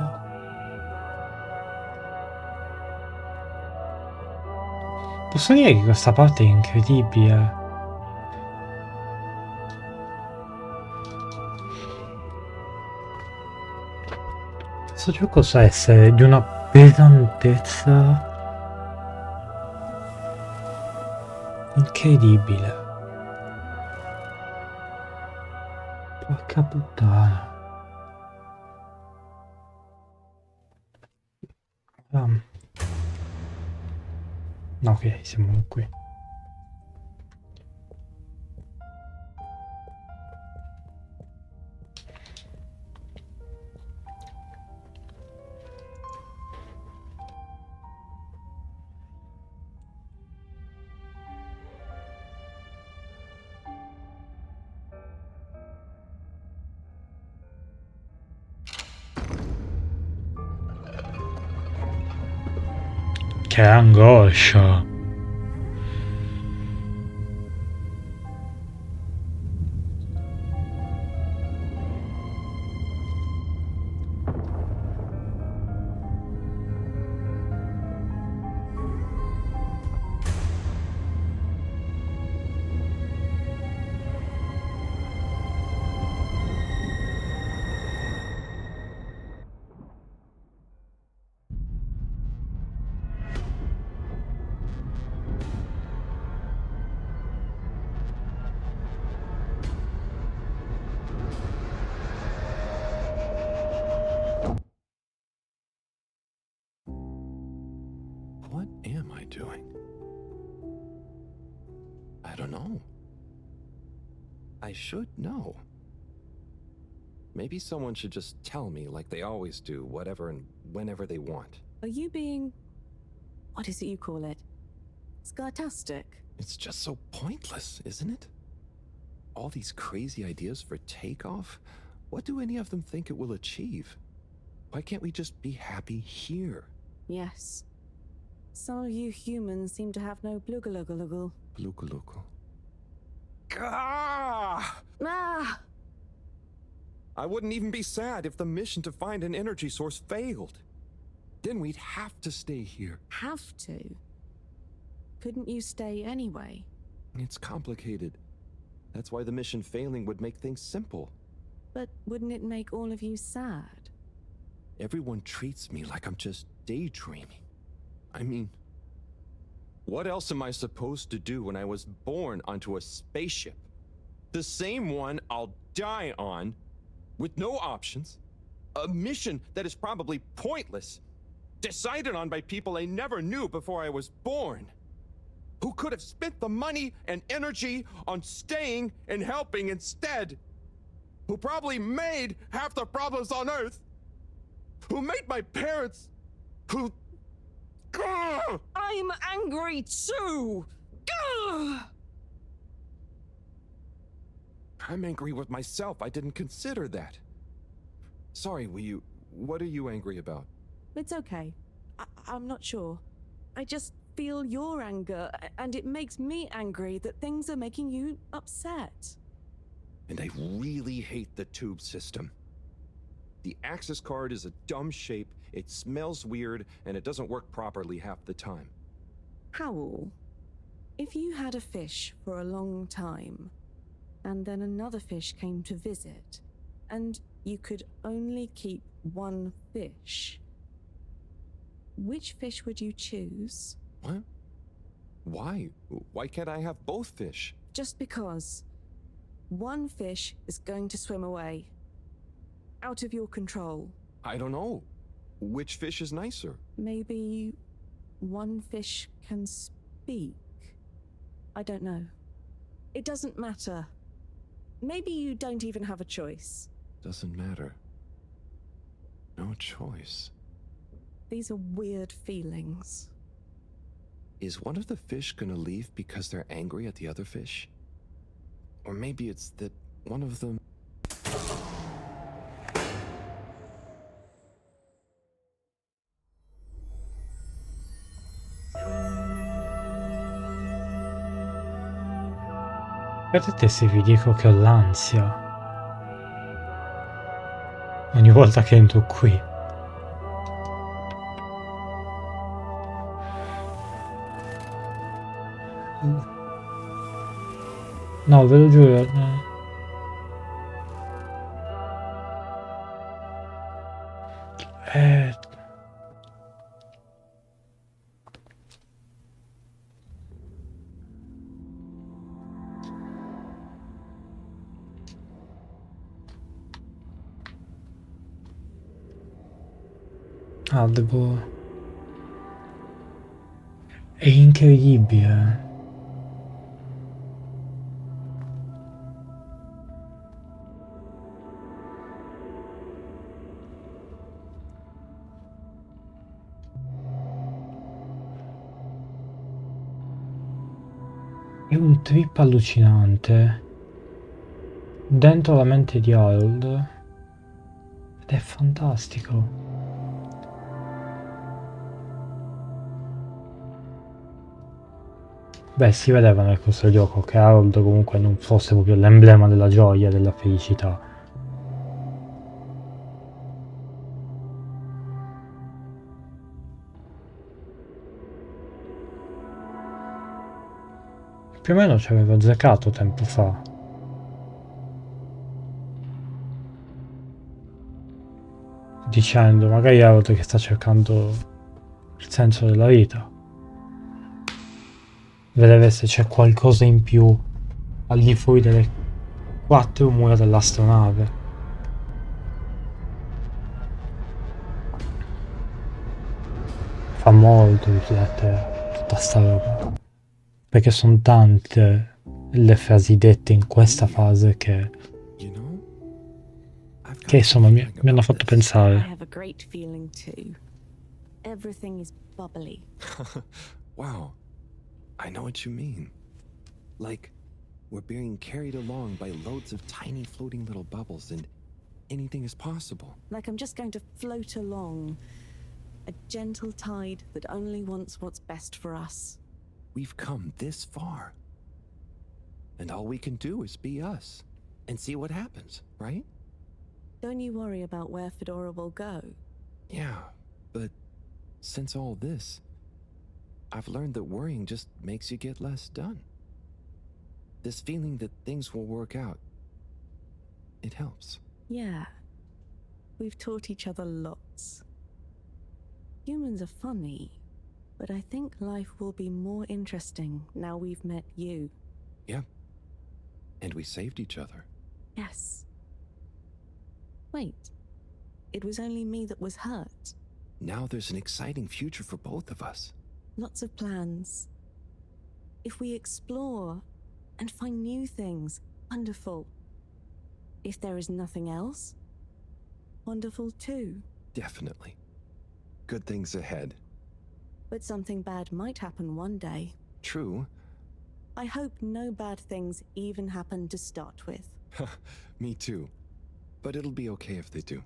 Speaker 1: Posso dire che questa parte è incredibile. Questo gioco sa essere di una pesantezza incredibile. Porca puttana. No, ok, siamo qui. Che angoscia.
Speaker 5: What am I doing? I don't know. I should know. Maybe someone should just tell me like they always do, whatever and whenever they want.
Speaker 6: Are you being... what is it you call it? Scartastic?
Speaker 5: It's just so pointless, isn't it? All these crazy ideas for takeoff, what do any of them think it will achieve? Why can't we just be happy here?
Speaker 6: Yes. Some of you humans seem to have no Blugaluggaluggal.
Speaker 5: Blugaluggal. Gah!
Speaker 6: Ah!
Speaker 5: I wouldn't even be sad if the mission to find an energy source failed. Then we'd have to stay here.
Speaker 6: Have to? Couldn't you stay anyway?
Speaker 5: It's complicated. That's why the mission failing would make things simple.
Speaker 6: But wouldn't it make all of you sad?
Speaker 5: Everyone treats me like I'm just daydreaming. I mean, what else am I supposed to do when I was born onto a spaceship? The same one I'll die on, with no options. A mission that is probably pointless, decided on by people I never knew before I was born, who could have spent the money and energy on staying and helping instead, who probably made half the problems on Earth, who made my parents, who... Gah!
Speaker 6: I'm angry too! Gah!
Speaker 5: I'm angry with myself. I didn't consider that. Sorry, what are you angry about?
Speaker 6: It's okay. I'm not sure. I just feel your anger, and it makes me angry that things are making you upset.
Speaker 5: And I really hate the tube system. The access card is a dumb shape, it smells weird, and it doesn't work properly half the time.
Speaker 6: Howl, if you had a fish for a long time, and then another fish came to visit, and you could only keep one fish, which fish would you choose?
Speaker 5: What? Why? Why can't I have both fish?
Speaker 6: Just because. One fish is going to swim away. Out of your control.
Speaker 5: I don't know. Which fish is nicer?
Speaker 6: Maybe one fish can speak. I don't know. It doesn't matter. Maybe you don't even have a choice.
Speaker 5: Doesn't matter. No choice.
Speaker 6: These are weird feelings.
Speaker 5: Is one of the fish gonna leave because they're angry at the other fish? Or maybe it's that one of them...
Speaker 1: Guardate se vi dico che ho l'ansia ogni volta che entro qui. No, ve lo giuro. Ah, devo... È incredibile. È un trip allucinante dentro la mente di Harold ed è fantastico. Beh, si vedeva nel corso del gioco che Harold comunque non fosse proprio l'emblema della gioia e della felicità. Più o meno ci avevo azzeccato tempo fa. Dicendo, magari Harold che sta cercando il senso della vita. Vedere se c'è qualcosa in più al di fuori delle 4 mura dell'astronave. Fa molto riflettere tutta sta roba. Perché sono tante le frasi dette in questa fase che insomma mi hanno fatto
Speaker 6: I
Speaker 1: pensare.
Speaker 6: have a great feeling too. Everything is bubbly.
Speaker 5: Wow. I know what you mean. Like, we're being carried along by loads of tiny floating little bubbles and anything is possible.
Speaker 6: Like I'm just going to float along. A gentle tide that only wants what's best for us.
Speaker 5: We've come this far. And all we can do is be us and see what happens, right?
Speaker 6: Don't you worry about where Fedora will go.
Speaker 5: Yeah, but since all this, I've learned that worrying just makes you get less done. This feeling that things will work out, it helps.
Speaker 6: Yeah. We've taught each other lots. Humans are funny, but I think life will be more interesting now we've met you.
Speaker 5: Yeah. And we saved each other.
Speaker 6: Yes. Wait. It was only me that was hurt.
Speaker 5: Now there's an exciting future for both of us.
Speaker 6: Lots of plans. If we explore and find new things, wonderful. If there is nothing else, wonderful too.
Speaker 5: Definitely. Good things ahead.
Speaker 6: But something bad might happen one day.
Speaker 5: True.
Speaker 6: I hope no bad things even happen to start with.
Speaker 5: Me too. But it'll be okay if they do.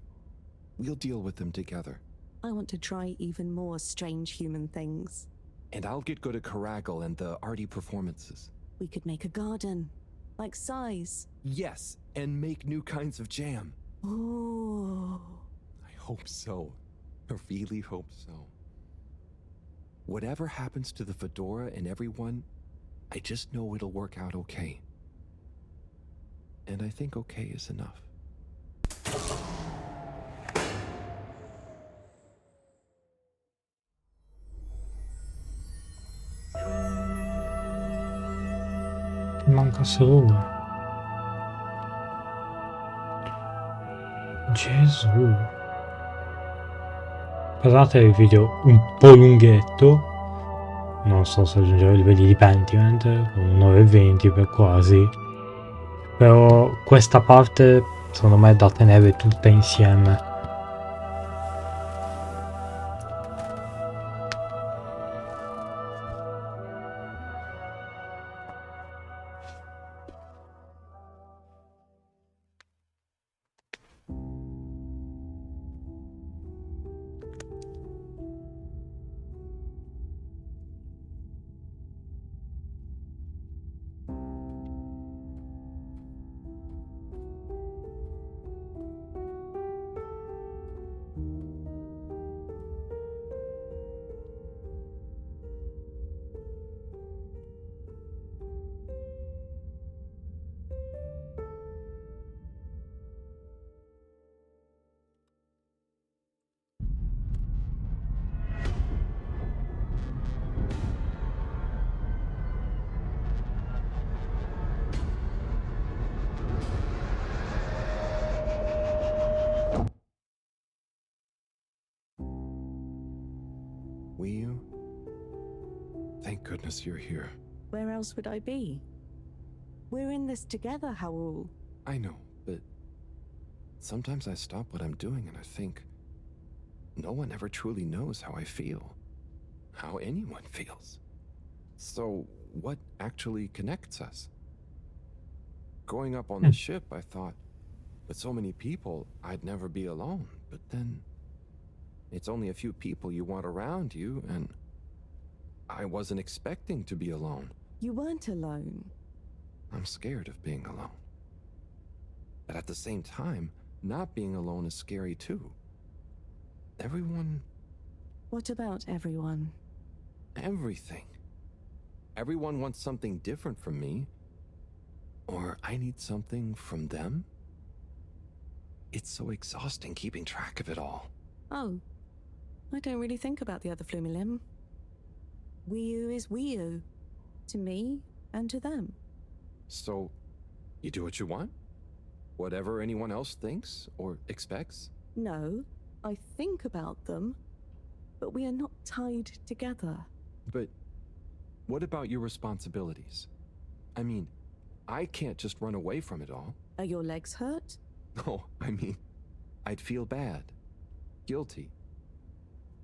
Speaker 5: We'll deal with them together.
Speaker 6: I want to try even more strange human things.
Speaker 5: And I'll get good at Caragal and the arty performances.
Speaker 6: We could make a garden, like size.
Speaker 5: Yes, and make new kinds of jam.
Speaker 6: Oh.
Speaker 5: I hope so. I really hope so. Whatever happens to the fedora and everyone, I just know it'll work out okay. And I think okay is enough.
Speaker 1: Manca solo uno. Gesù. Guardate il video un po' lunghetto, non so se raggiungerò i livelli di Pentiment, con 9,20 per quasi, però questa parte secondo me è da tenere tutta insieme.
Speaker 5: Wii U? Thank goodness you're here.
Speaker 6: Where else would I be? We're in this together, Howell.
Speaker 5: I know, but sometimes I stop what I'm doing and I think no one ever truly knows how I feel, how anyone feels. So, what actually connects us? Growing up on the ship, I thought, with so many people, I'd never be alone. But then, it's only a few people you want around you, and I wasn't expecting to be alone.
Speaker 6: You weren't alone.
Speaker 5: I'm scared of being alone. But at the same time, not being alone is scary too. Everyone...
Speaker 6: What about everyone?
Speaker 5: Everything. Everyone wants something different from me. Or I need something from them. It's so exhausting keeping track of it all.
Speaker 6: Oh, I don't really think about the other Flumilim. Wii U is Wii U. To me and to them.
Speaker 5: So, you do what you want? Whatever anyone else thinks or expects?
Speaker 6: No, I think about them, but we are not tied together.
Speaker 5: But what about your responsibilities? I mean, I can't just run away from it all.
Speaker 6: Are your legs hurt?
Speaker 5: No, I mean, I'd feel bad. Guilty.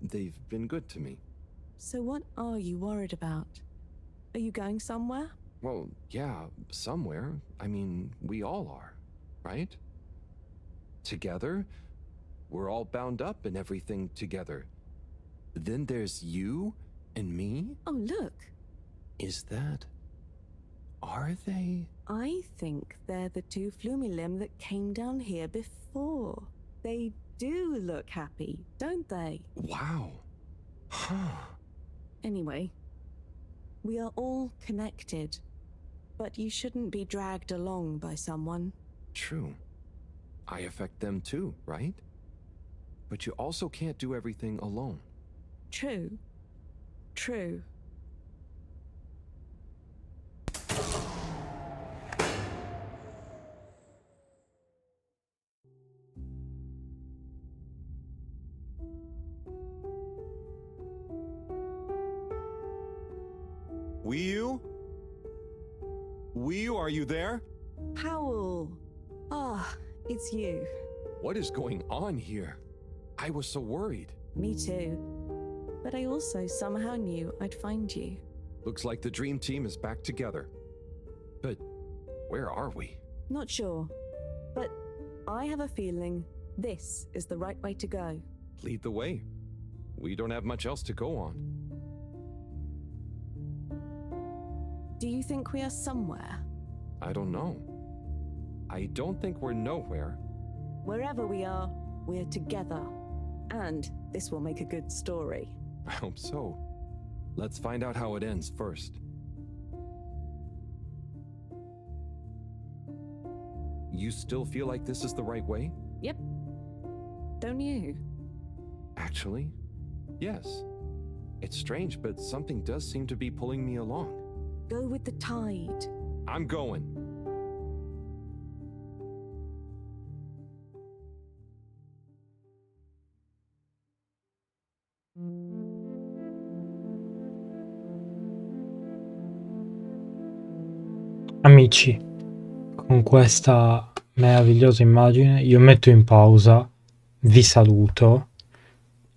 Speaker 5: They've been good to me.
Speaker 6: So what are you worried about? Are you going somewhere?
Speaker 5: Well, yeah, somewhere. I mean, we all are, right? Together, we're all bound up in everything together. Then there's you and me?
Speaker 6: Oh, look.
Speaker 5: Is that... Are they?
Speaker 6: I think they're the two Flumilim that came down here before. They do look happy, don't they?
Speaker 5: Wow. Huh.
Speaker 6: Anyway, we are all connected, but you shouldn't be dragged along by someone.
Speaker 5: True. I affect them too, right? But you also can't do everything alone.
Speaker 6: True. True.
Speaker 9: Wii U? Wii U, are you there?
Speaker 6: Howell! Ah, it's you.
Speaker 5: What is going on here? I was so worried.
Speaker 6: Me too. But I also somehow knew I'd find you.
Speaker 5: Looks like the dream team is back together. But where are we?
Speaker 6: Not sure, but I have a feeling this is the right way to go.
Speaker 5: Lead the way. We don't have much else to go on.
Speaker 6: Do you think we are somewhere?
Speaker 5: I don't know. I don't think we're nowhere.
Speaker 6: Wherever we are, we're together. And this will make a good story.
Speaker 5: I hope so. Let's find out how it ends first. You still feel like this is the right way?
Speaker 6: Yep. Don't you?
Speaker 5: Actually, yes. It's strange, but something does seem to be pulling me along.
Speaker 6: Go with the tide.
Speaker 5: I'm going.
Speaker 1: Amici, con questa meravigliosa immagine io metto in pausa, vi saluto,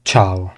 Speaker 1: ciao.